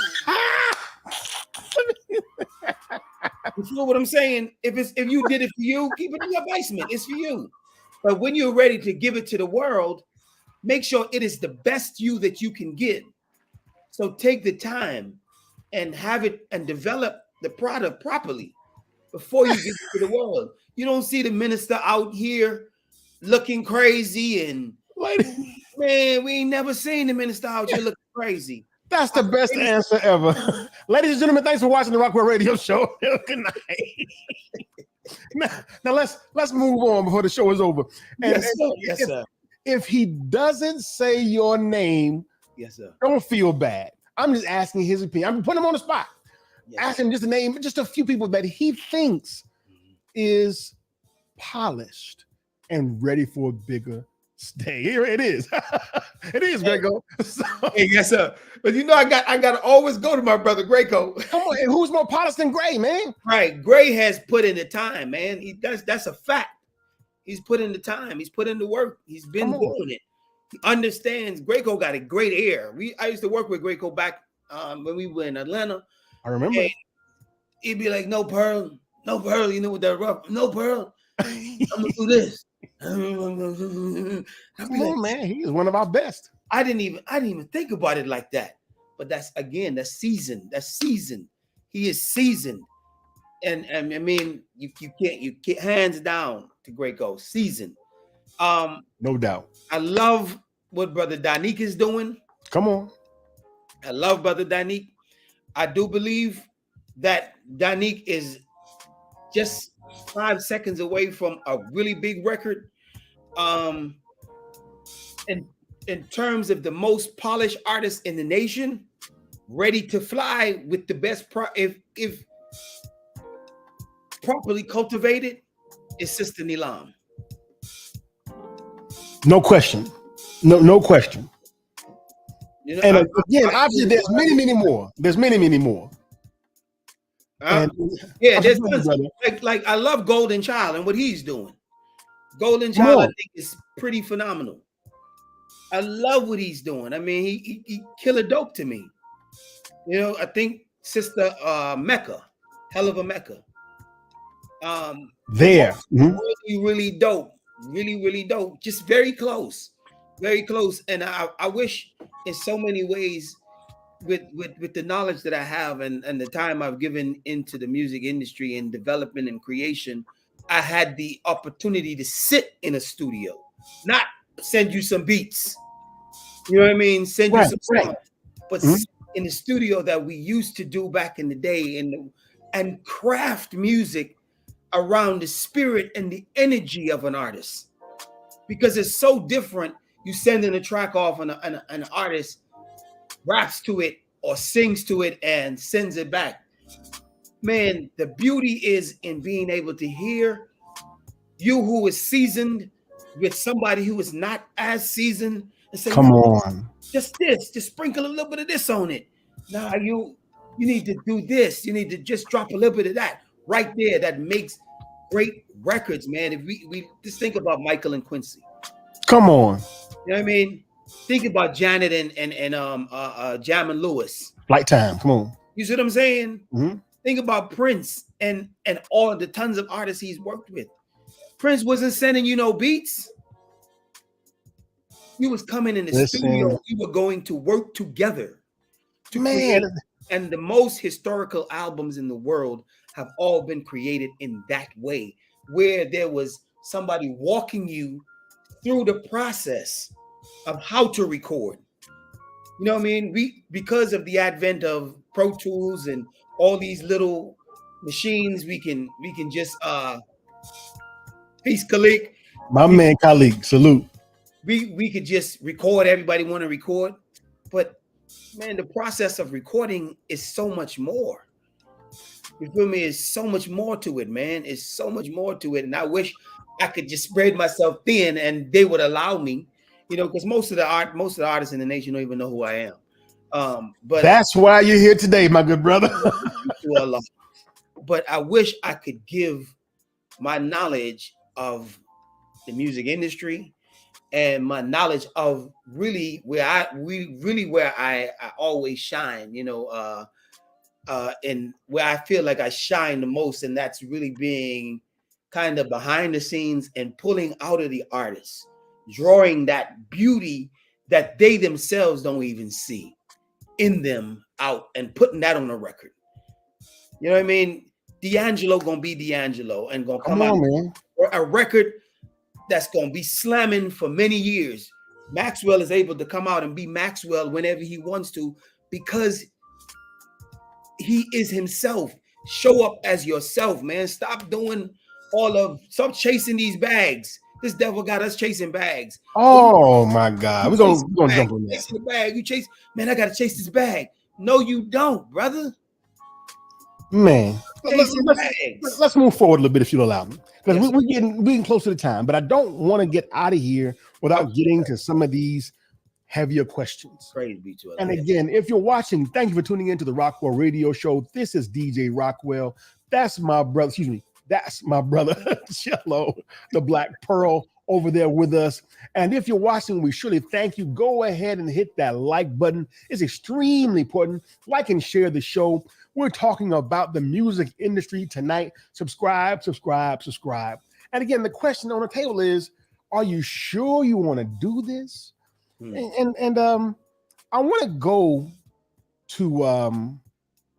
You feel what I'm saying? If you did it for you, keep it in your basement. It's for you. But when you're ready to give it to the world, make sure it is the best you that you can get. So take the time and have it and develop the product properly before you give it to the world. You don't see the minister out here looking crazy and man, we ain't never seen the minister out here looking crazy. That's the best answer ever. Ladies and gentlemen, thanks for watching the Rockwell Radio Show. Good night. Now let's move on before the show is over. And, yes, sir. If he doesn't say your name, yes, sir, don't feel bad. I'm just asking his opinion. I'm putting him on the spot. Yes, ask him just to name just a few people that he thinks is polished and ready for a bigger stage. Here it is. It is, Grego. So, hey, yes, sir. But I got to always go to my brother Grego. Come on, and who's more polished than Gray, man? Right, Gray has put in the time, man. That's a fact. He's put in the time. He's put in the work. He's been doing it. He understands. Grego got a great ear. I used to work with Grego back when we were in Atlanta. I remember. He'd be like, "No Pearl, with that rough, no Pearl. I'm gonna do this." Come on, man. He is one of our best. I didn't even think about it like that. But that's seasoned. That's seasoned. He is seasoned. And I mean, you can't hands down to Grego, seasoned. No doubt. I love what Brother Donique is doing. Come on. I love Brother Danique. I do believe that Danique is just 5 seconds away from a really big record. In terms of the most polished artist in the nation, ready to fly with the best if properly cultivated, is Sister Nilam. No question. No question. You know, And again, obviously, there's many more. There's many more. Yeah, there's tons. Like I love Golden Child and what he's doing. Golden Child, I think, is pretty phenomenal. I love what he's doing. I mean, he killer dope to me. You know, I think Sister Mecca, hell of a Mecca. There, really dope, really dope. Just very close. And I wish, in so many ways, with the knowledge that I have and the time I've given into the music industry and development and creation, I had the opportunity to sit in a studio, not send you some beats. You know what I mean? Send you some songs, but sit in the studio that we used to do back in the day and craft music around the spirit and the energy of an artist, because it's so different. You sending a track off and an artist raps to it or sings to it and sends it back. Man, the beauty is in being able to hear you who is seasoned with somebody who is not as seasoned and say, come on, just sprinkle a little bit of this on it. Now you need to do this. You need to just drop a little bit of that right there. That makes great records, man. If we just think about Michael and Quincy. Come on. You know what I mean? Think about Janet and Jam and Lewis. Flight Time. Come on. You see what I'm saying? Mm-hmm. Think about Prince and all the tons of artists he's worked with. Prince wasn't sending you no beats. He was coming in the studio. We were going to work together. Create. And the most historical albums in the world have all been created in that way, where there was somebody walking you through the process of how to record. You know what I mean? Because of the advent of Pro Tools and all these little machines, we can just peace, Khalid. My man Khalid, salute. We could just record. Everybody want to record, but man, the process of recording is so much more. You feel me? It's so much more to it, man. It's so much more to it, and I wish I could just spread myself thin, and they would allow me, you know, because most of the artists in the nation don't even know who I am. But that's why you're here today, my good brother. But I wish I could give my knowledge of the music industry and my knowledge of really where I always shine, you know, and where I feel like I shine the most, and that's really being kind of behind the scenes and pulling out of the artists, drawing that beauty that they themselves don't even see in them out and putting that on a record. You know what I mean? D'Angelo gonna be D'Angelo and gonna come out for a record that's gonna be slamming for many years. Maxwell is able to come out and be Maxwell whenever he wants to, because he is himself. Show up as yourself, man. Stop chasing these bags. This devil got us chasing bags. Oh my God. We're gonna jump on that. Chasing the bag. You chase, man, I gotta chase this bag. No, you don't, brother. Man, let's move forward a little bit if you'll allow me. Because we're getting close to the time, but I don't want to get out of here without getting to some of these heavier questions. Praise be to us. And again, if you're watching, thank you for tuning into the Rockwell Radio Show. This is DJ Rockwell. That's my brother, that's my brother, Cello, the Black Pearl, over there with us. And if you're watching, we surely thank you. Go ahead and hit that like button. It's extremely important. Like and share the show. We're talking about the music industry tonight. Subscribe. And again, the question on the table is, are you sure you want to do this? And I want to go to a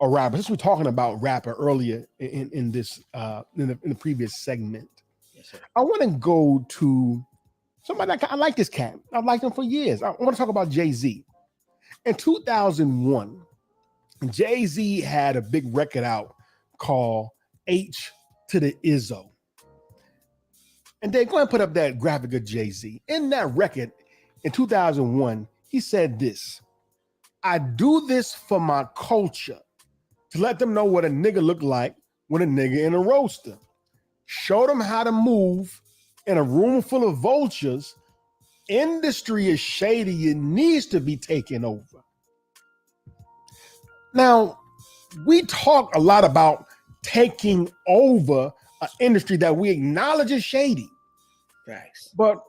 rapper. Since we're talking about rapper earlier in this in the previous segment. Yes, sir. I want to go to somebody I like this cat. I've liked him for years. I want to talk about Jay-Z. In 2001, Jay-Z had a big record out called H to the Izzo. And they're going to put up that graphic of Jay-Z. In that record, in 2001, he said this: I do this for my culture, to let them know what a nigga look like when a nigga in a roaster. Show them how to move in a room full of vultures. Industry is shady. It needs to be taken over. Now, we talk a lot about taking over an industry that we acknowledge is shady. Facts. But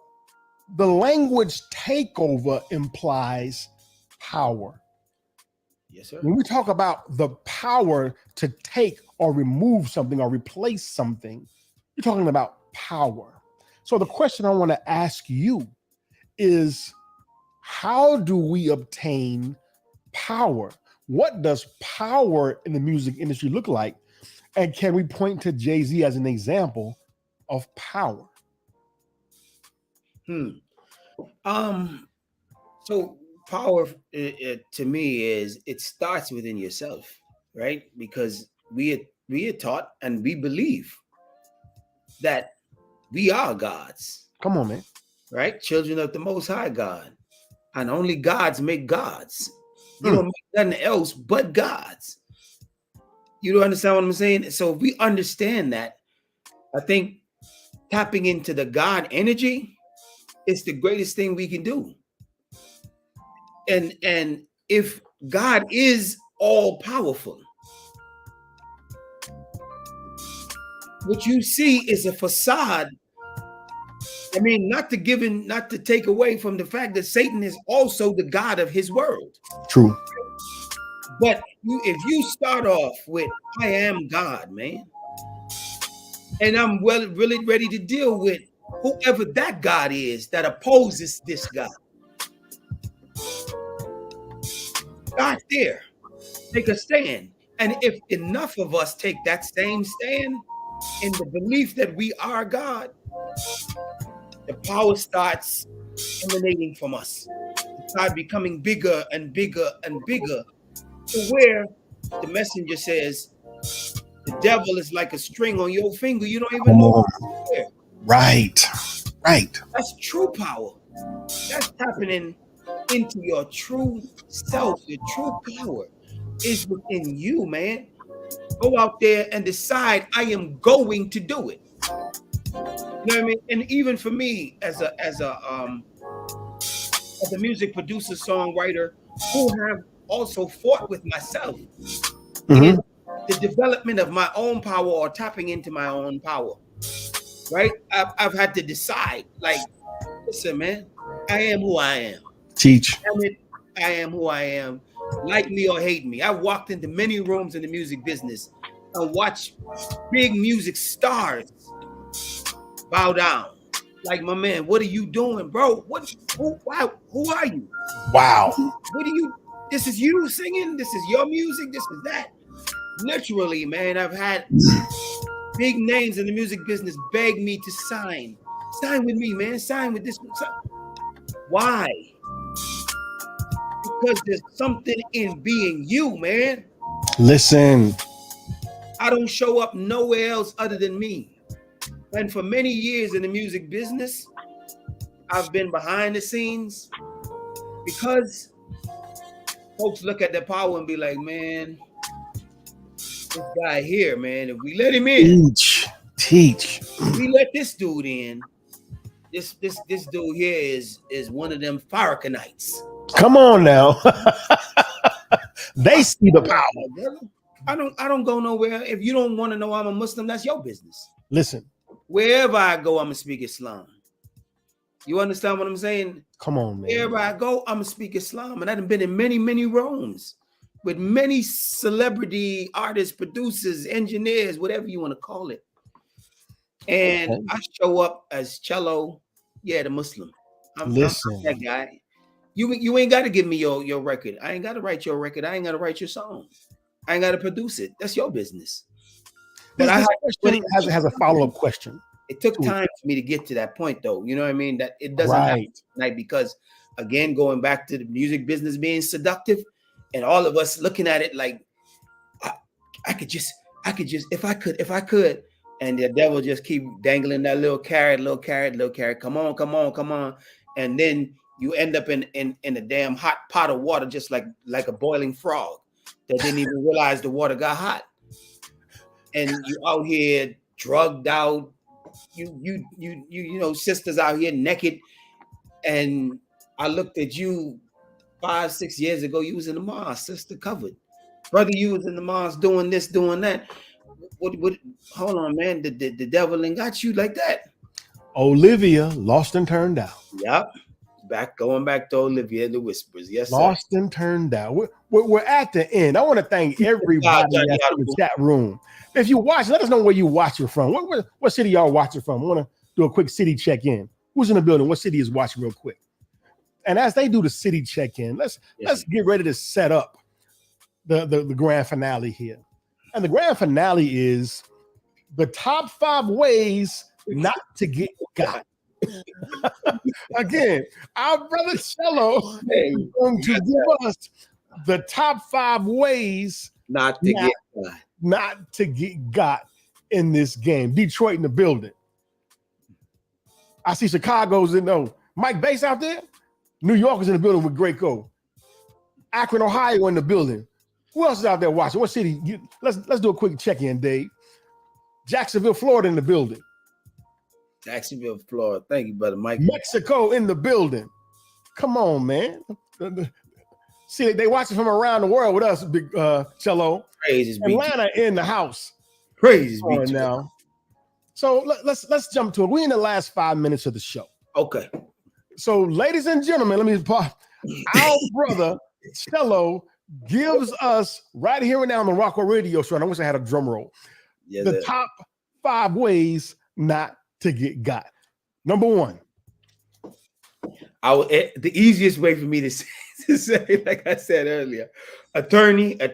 the language takeover implies power. Yes, sir. When we talk about the power to take or remove something or replace something, you're talking about power. So the question I want to ask you is, how do we obtain power? What does power in the music industry look like? And can we point to Jay-Z as an example of power? So power to me is, it starts within yourself, right? Because we are taught and we believe that we are gods. Come on, man. Right? Children of the Most High God. And only gods make gods. You don't make nothing else but gods. You don't understand what I'm saying? So if we understand that, I think tapping into the God energy is the greatest thing we can do. And if God is all powerful, what you see is a facade. I mean, not to take away from the fact that Satan is also the God of his world. True. But if you start off with, I am God, man, and I'm really ready to deal with whoever that God is that opposes this God. God there, take a stand. And if enough of us take that same stand in the belief that we are God, the power starts emanating from us. It starts becoming bigger and bigger and bigger, to where the messenger says, the devil is like a string on your finger. You don't even know where. Right. That's true power. That's happening into your true self. Your true power is within you, man. Go out there and decide, I am going to do it. You know what I mean? And even for me, as a music producer, songwriter, who have also fought with myself in the development of my own power, or tapping into my own power, right? I've had to decide, like, listen, man, I am who I am. Teach. I am who I am. Like me or hate me. I walked into many rooms in the music business and watched big music stars bow down. Like, my man, what are you doing, bro? Who are you? Wow. What do you? This is you singing. This is your music. This is that. Literally, man, I've had big names in the music business beg me to sign with me, man. Sign with this. Why? Because there's something in being you, man. Listen. I don't show up nowhere else other than me. And for many years in the music business, I've been behind the scenes, because folks look at their power and be like, man, this guy here, man, if we let him in, teach. If we let this dude in, this dude here is one of them Farrakanites. Come on now. They see the power. I don't go nowhere. If you don't want to know I'm a Muslim, that's your business. Listen. Wherever I go, I'm gonna speak Islam. You understand what I'm saying? Come on, man. Wherever I go, I'm gonna speak Islam. And I've been in many, many rooms with many celebrity artists, producers, engineers, whatever you want to call it. And I show up as Cello, the Muslim. I'm that guy. You ain't got to give me your record. I ain't got to write your record. I ain't got to write your song. I ain't got to produce it. That's your business. But this question has a follow-up question. It took time for me to get to that point, though. You know what I mean? That it doesn't happen tonight because, again, going back to the music business being seductive, and all of us looking at it like, I could just, if I could, and the devil just keep dangling that little carrot. Come on, and then you end up in a damn hot pot of water, just like a boiling frog that didn't even realize the water got hot, and you out here drugged out. You know, sisters out here naked, and I looked at you 5-6 years ago. You was in the mosque, sister, covered. Brother, you was in the mosque doing this, doing that. What? Hold on, man. The devil ain't got you like that. Olivia, lost and turned out. Yep. Going back to Olivia, the whispers. Yes, sir. Lost and turned out. We're at the end. I want to thank everybody in the chat room. If you watch, let us know where you watching from. What city y'all watching from? I want to do a quick city check-in. Who's in the building? What city is watching real quick? And as they do the city check-in, let's get ready to set up the grand finale here. And the grand finale is the top 5 ways not to get got. Again, our brother Cello is going to give us the top 5 ways not to get got in this game. Detroit in the building. I see Chicago's in there. Mike Bass out there. New York is in the building with Greco. Akron, Ohio in the building. Who else is out there watching? What city? Let's do a quick check-in, Dave. Jacksonville, Florida in the building. Jacksonville, Florida. Thank you, brother Mike. Mexico in the building. Come on, man. See, they watching from around the world with us, big Cello. Praises be Atlanta in the house. Praises be now. So let's jump to it. We're in the last 5 minutes of the show. Okay. So, ladies and gentlemen, let me pop. Our brother Cello gives us right here and now on the Rockwell Radio Show. And I wish I had a drum roll. Yeah, the top 5 ways not to get got. Number 1. The easiest way for me to say, like I said earlier, attorney. 5.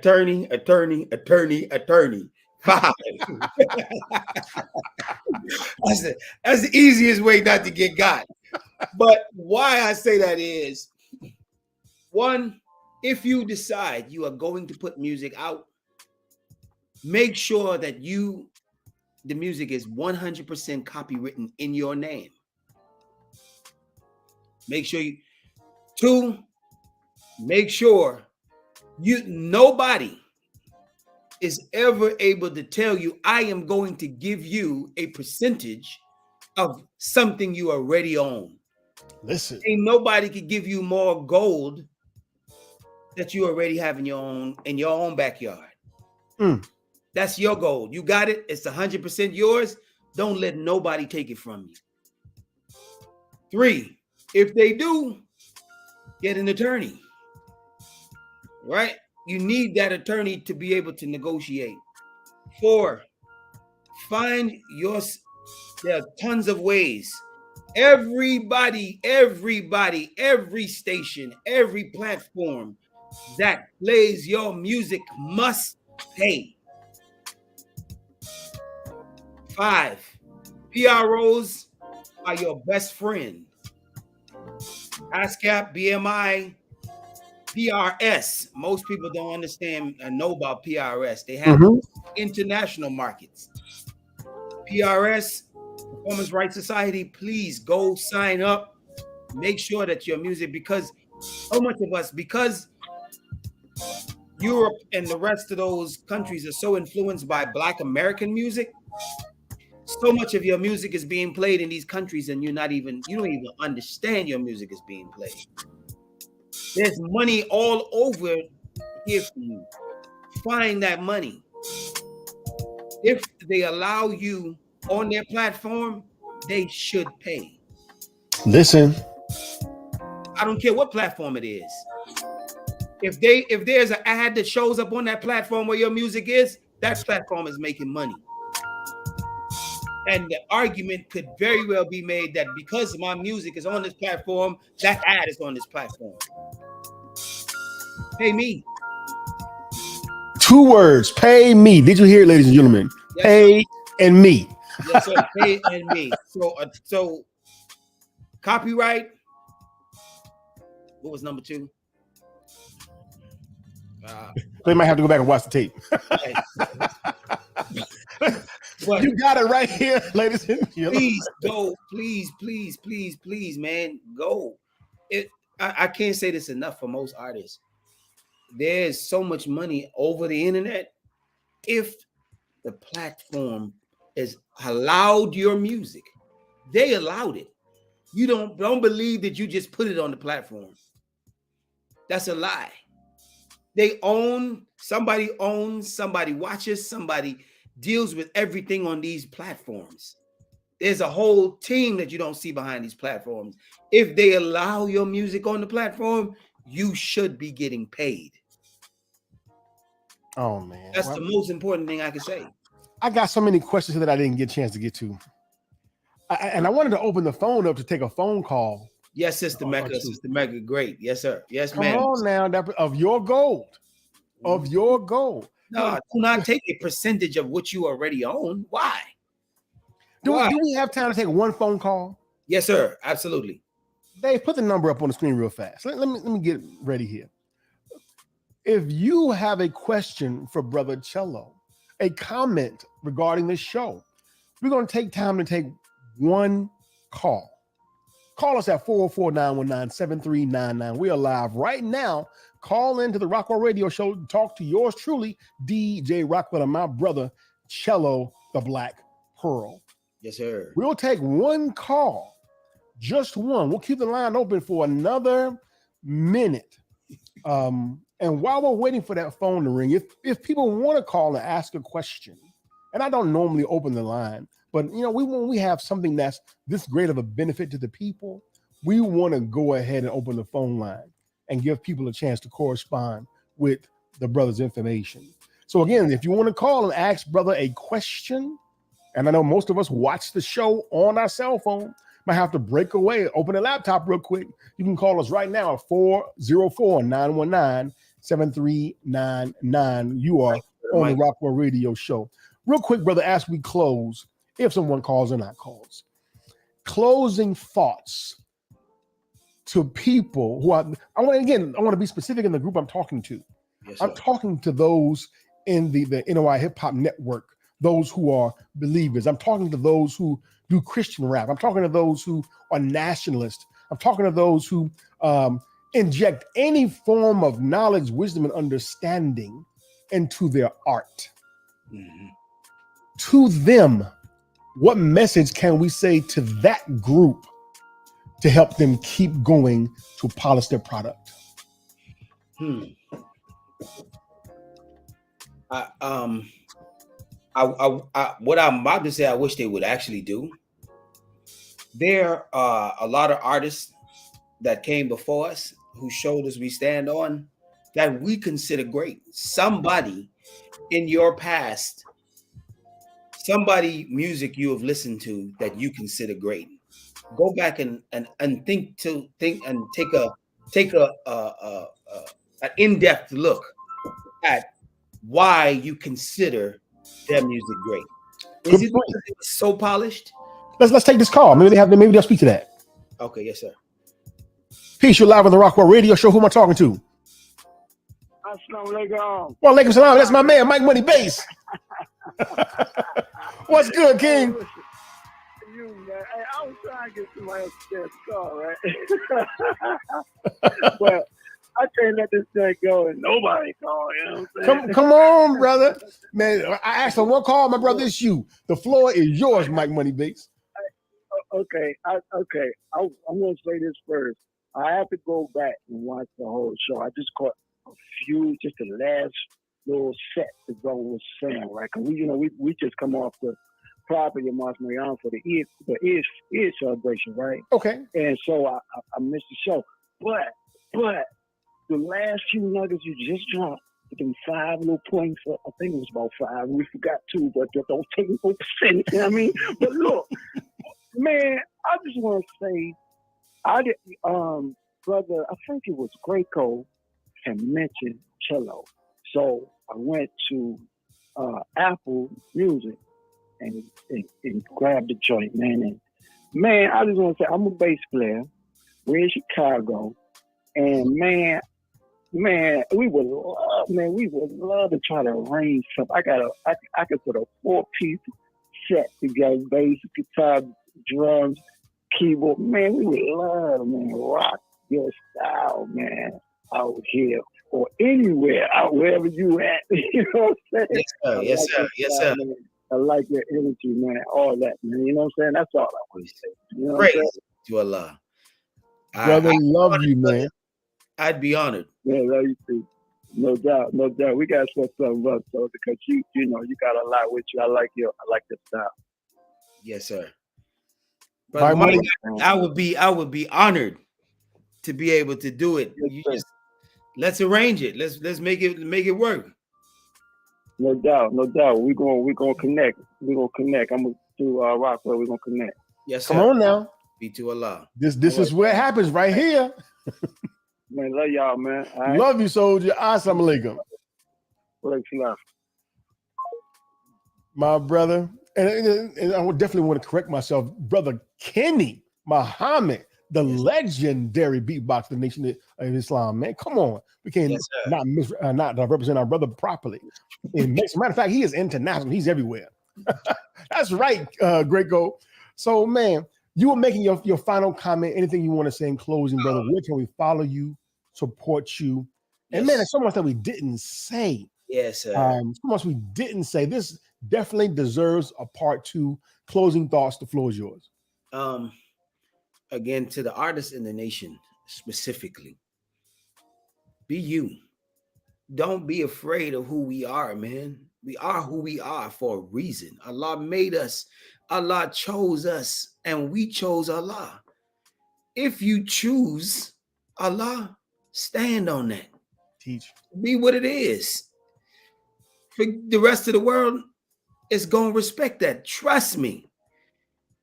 That's the easiest way not to get got. But why I say that is, 1, if you decide you are going to put music out, make sure that the music is 100% copywritten in your name. Make sure 2, make sure nobody is ever able to tell you, I am going to give you a percentage of something you already own. Listen, ain't nobody could give you more gold that you already have in your own backyard. That's your gold. You got it. It's 100% yours. Don't let nobody take it from you. 3, if they do, get an attorney. Right? You need that attorney to be able to negotiate. 4, there are tons of ways. Everybody, every station, every platform that plays your music must pay. 5, PROs are your best friend. ASCAP, BMI, PRS. Most people don't understand and know about PRS. They have international markets. PRS, Performance Rights Society, please go sign up. Make sure that your music, because so much of us, because Europe and the rest of those countries are so influenced by Black American music, so much of your music is being played in these countries and you don't even understand your music is being played. There's money all over here for you. Find that money. If they allow you on their platform, they should pay. Listen. I don't care what platform it is. If there's an ad that shows up on that platform where your music is, that platform is making money. And the argument could very well be made that because my music is on this platform, that ad is on this platform. Pay me. 2 words, pay me. Did you hear it, ladies and gentlemen? Yes. Pay and me. Yes, sir. K&Me. So copyright. What was number 2? They might have to go back and watch the tape. But you got it right here, ladies and gentlemen. Please go, please, man, go. I can't say this enough for most artists. There's so much money over the internet. If the platform is allowed your music, they allowed it. You don't believe that you just put it on the platform. That's a lie. Somebody owns, somebody watches, somebody deals with everything on these platforms. There's a whole team that you don't see behind these platforms. If they allow your music on the platform, you should be getting paid. Oh man, that's the most important thing I can say. I got so many questions that I didn't get a chance to get to, and I wanted to open the phone up to take a phone call. Yes, Sister Mecca, Sister Mecca, great. Yes, sir. Yes, Come ma'am. on now, of your gold, of your gold. No, do not take a percentage of what you already own. Why? Do we have time to take one phone call? Yes, sir. Absolutely. Dave, put the number up on the screen real fast. Let me get ready here. If you have a question for Brother Cello, a comment regarding the show, we're going to take time to take one call. Call us at 404-919-7399. We are live right now. Call into the Rockwell Radio Show to talk to yours truly, DJ Rockwell, and my brother Cello The Black Pearl. Yes, sir. We'll take one call, just one. We'll keep the line open for another minute. And while we're waiting for that phone to ring, if people want to call and ask a question, and I don't normally open the line, but when we have something that's this great of a benefit to the people, we want to go ahead and open the phone line and give people a chance to correspond with the brother's information. So again, if you want to call and ask brother a question, and I know most of us watch the show on our cell phone, might have to break away, open a laptop real quick. You can call us right now at 404-919-7399. You are on the Rockwell Radio Show. Real quick, brother, as we close, if someone calls or not calls, closing thoughts to people who I want to be specific in the group I'm talking to. Yes, I'm talking to those in the NOI Hip Hop Network, those who are believers. I'm talking to those who do Christian rap. I'm talking to those who are nationalists. I'm talking to those who inject any form of knowledge, wisdom, and understanding into their art. Mm-hmm. To them, what message can we say to that group to help them keep going to polish their product? What I'm about to say, I wish they would actually do. There are a lot of artists that came before us whose shoulders we stand on that we consider great. Somebody in your past, somebody music you have listened to that you consider great. Go back and think and take a an in-depth look at why you consider their music great. Is it because it's so polished? Let's take this call. Maybe they'll speak to that. Okay, yes, sir. Peace, you're live on the Rockwell Radio Show. Who am I talking to? Assalamualaikum. Well, alaikum salam. That's my man, Mike Money Bass. What's good, King? You, man. Hey, I was trying to get somebody else to call, right? But I can't let this thing go and nobody call. You know what I'm saying? Come on, brother. Man, I asked for one call, my brother. It's you. The floor is yours, Mike Money Bass. Okay. I'm going to say this first. I have to go back and watch the whole show. I just caught just the last little set the brother was saying, right? Because we just come off the property of Mars Marion for the Eid celebration, right? Okay. And so I missed the show. But the last few nuggets you just dropped, them 5 little points, I think it was about 5. We forgot 2, but don't take no percentage, you know what I mean? But look, man, I just want to say, brother, I think it was Greco had mentioned cello. So I went to Apple Music and grab the joint, man. And man, I just want to say I'm a bass player. We're in Chicago, and man, we would love to try to arrange something. I could put a 4-piece set together: bass, guitar, drums, keyboard. Man, we would love, man, rock your style, man, out here or anywhere, out wherever you at. You know what I'm saying? Yes, sir. Yes, sir. Yes, sir. Man. I like your energy, man. All that, man. You know what I'm saying? That's all I want to say. You know Praise to Allah. Brother, love you, man. I'd be honored. Yeah, love you too. No doubt, no doubt. We gotta set something up, so because you know, you got a lot with you. I like your style. Yes, sir. Brother Mike, I would be honored to be able to do it. You just let's arrange it. Let's make it work. No doubt, no doubt. We're gonna connect. We're gonna connect. I'm gonna do Rockwell. We're gonna connect. Yes, sir. Come on now. Be to Allah. This is where it happens right here. Man, love y'all, man. All right? Love you, soldier. Assalamu alaikum. My brother, and I would definitely want to correct myself, Brother Kenny Muhammad, the legendary beatboxer of the Nation of Islam, man. Come on. We can't not represent our brother properly. And as a matter of fact, he is international. He's everywhere. That's right, Greco. So, man, you were making your final comment. Anything you want to say in closing, brother? Where can we follow you, support you? And man, there's so much that we didn't say. Yes, sir. So much we didn't say. This definitely deserves a part 2. Closing thoughts. The floor is yours. Again, to the artists in the nation specifically, be you. Don't be afraid of who we are, man. We are who we are for a reason. Allah made us. Allah chose us, and we chose Allah. If you choose Allah, stand on that. Teach. Be what it is. For the rest of the world is going to respect that. Trust me.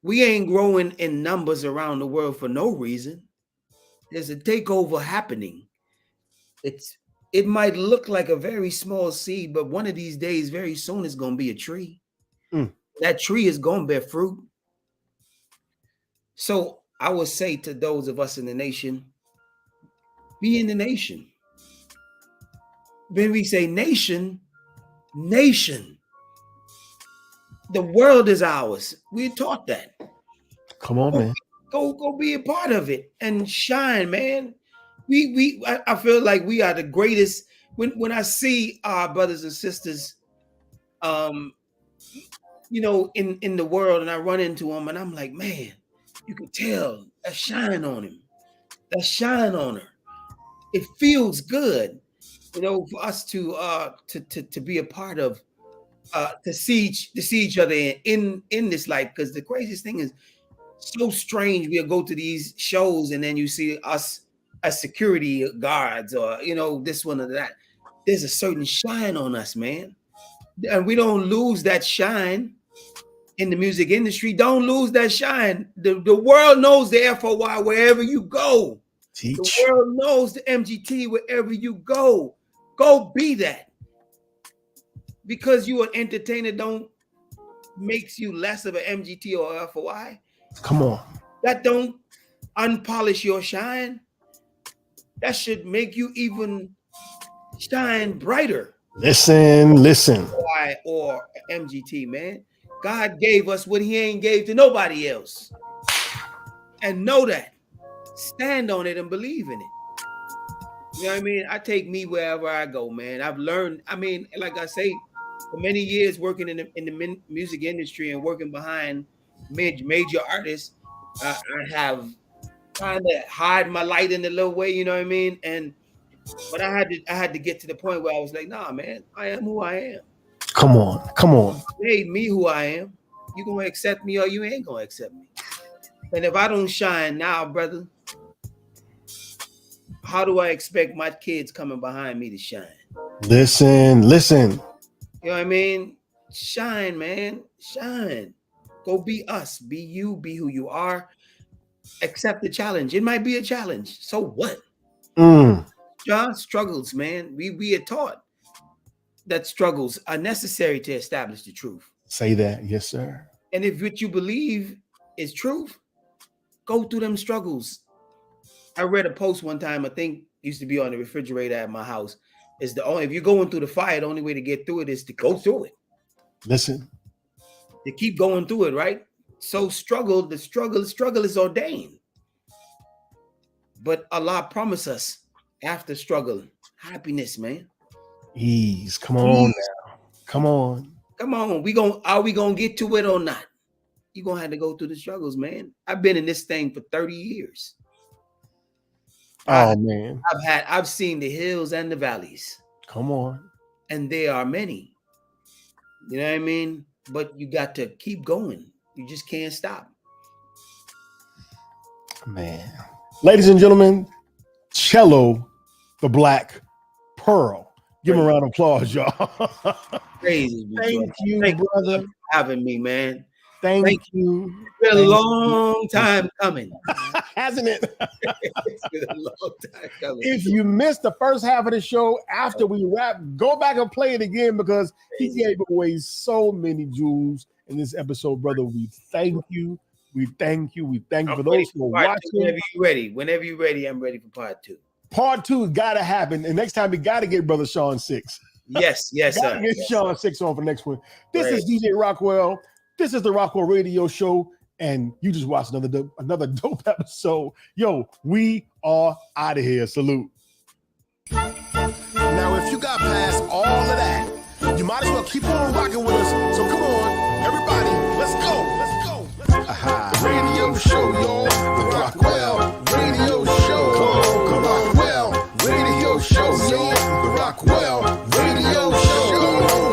We ain't growing in numbers around the world for no reason. There's a takeover happening. It might look like a very small seed, but one of these days, very soon, it's going to be a tree. That tree is going to bear fruit. So I would say to those of us in the nation, be in the nation. When we say nation, the world is ours. We're taught that. Come on, man. Go be a part of it and shine, man. I feel like we are the greatest. When I see our brothers and sisters, you know, in the world, and I run into them, and I'm like, man, you can tell that shine on him, that shine on her. It feels good, you know, for us to be a part of, to see each other in this life. Because the craziest thing is, so strange. We'll go to these shows, and then you see us as security guards, or you know, this one or that. There's a certain shine on us, man, and we don't lose that shine in the music industry. Don't lose that shine. The world knows the FOI wherever you go. Teach. The world knows the MGT wherever you go. Go be that. Because you an entertainer don't makes you less of an MGT or FOI. Come on. That don't unpolish your shine. That should make you even shine brighter. Listen. FOI or MGT, man. God gave us what he ain't gave to nobody else. And know that. Stand on it and believe in it. You know what I mean? I take me wherever I go, man. I've learned, I mean, like I say, for many years working in the music industry and working behind major artists, I have kind of hide my light in a little way, you know what I mean? But I had to get to the point where I was like, nah, man, I am who I am. Come on. Made me who I am. You gonna accept me or you ain't gonna accept me. And if I don't shine now, brother, how do I expect my kids coming behind me to shine? Listen. You know what I mean? Shine, man. Shine. Go be us. Be you. Be who you are. Accept the challenge. It might be a challenge. So what? John, struggles, man. We are taught that struggles are necessary to establish the truth. Say that. Yes, sir. And if what you believe is truth, go through them struggles. I read a post one time, I think used to be on the refrigerator at my house. Is the only if you're going through the fire, the only way to get through it is to go through it. Listen. To keep going through it, right? So the struggle is ordained. But Allah promised us after struggle, happiness, man. Ease. Come on now. Come on. Come on. Are we gonna get to it or not? You're gonna have to go through the struggles, man. I've been in this thing for 30 years. Man. I've seen the hills and the valleys. Come on. And there are many. You know what I mean? But you got to keep going. You just can't stop. Man. Ladies and gentlemen, Cello The Black Pearl. Give him a round of applause, y'all. Crazy. Thank you, brother, for having me, man. Thank you. It's been a long time coming. Hasn't it? It's been a long time coming. If you missed the first half of the show after we wrap, go back and play it again because he gave away so many jewels in this episode, brother. We thank you. We thank you. We thank you for those who are watching. Whenever you're ready, I'm ready for part 2. Part 2 got to happen. And next time we got to get Brother Sean 6. Yes, sir. Get Sean 6 on for the next one. This is DJ Rockwell. This is the Rockwell Radio Show. And you just watched another dope episode. Yo, we are out of here. Salute. Now, if you got past all of that, you might as well keep on rocking with us. So come on, everybody, let's go. Radio show, y'all. The Rockwell Radio Show. The Rockwell Radio Show, y'all. The Rockwell Radio Show.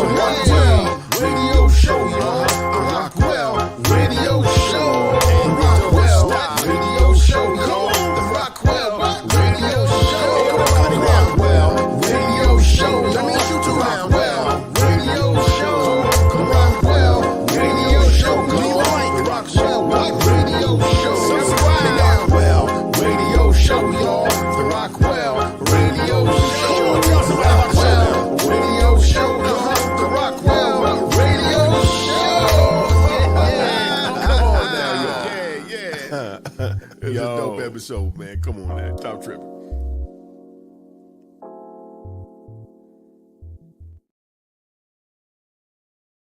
The Rockwell Radio Show, y'all. The Rockwell Radio Show. The Rockwell Radio Show, y'all. The Rockwell Radio Show. The Rockwell Radio Show. That means you too. Rockwell Radio Show. The Rockwell Radio Show. Leave it right. The Rockwell Radio Show. Subscribe now. Rockwell Radio Show, y'all. The Rockwell Radio Show. The Rockwell Radio Show. The Rockwell Radio Show. Come on now, y'all. Yeah. It was a dope episode, man. Come on, man. Top tripping.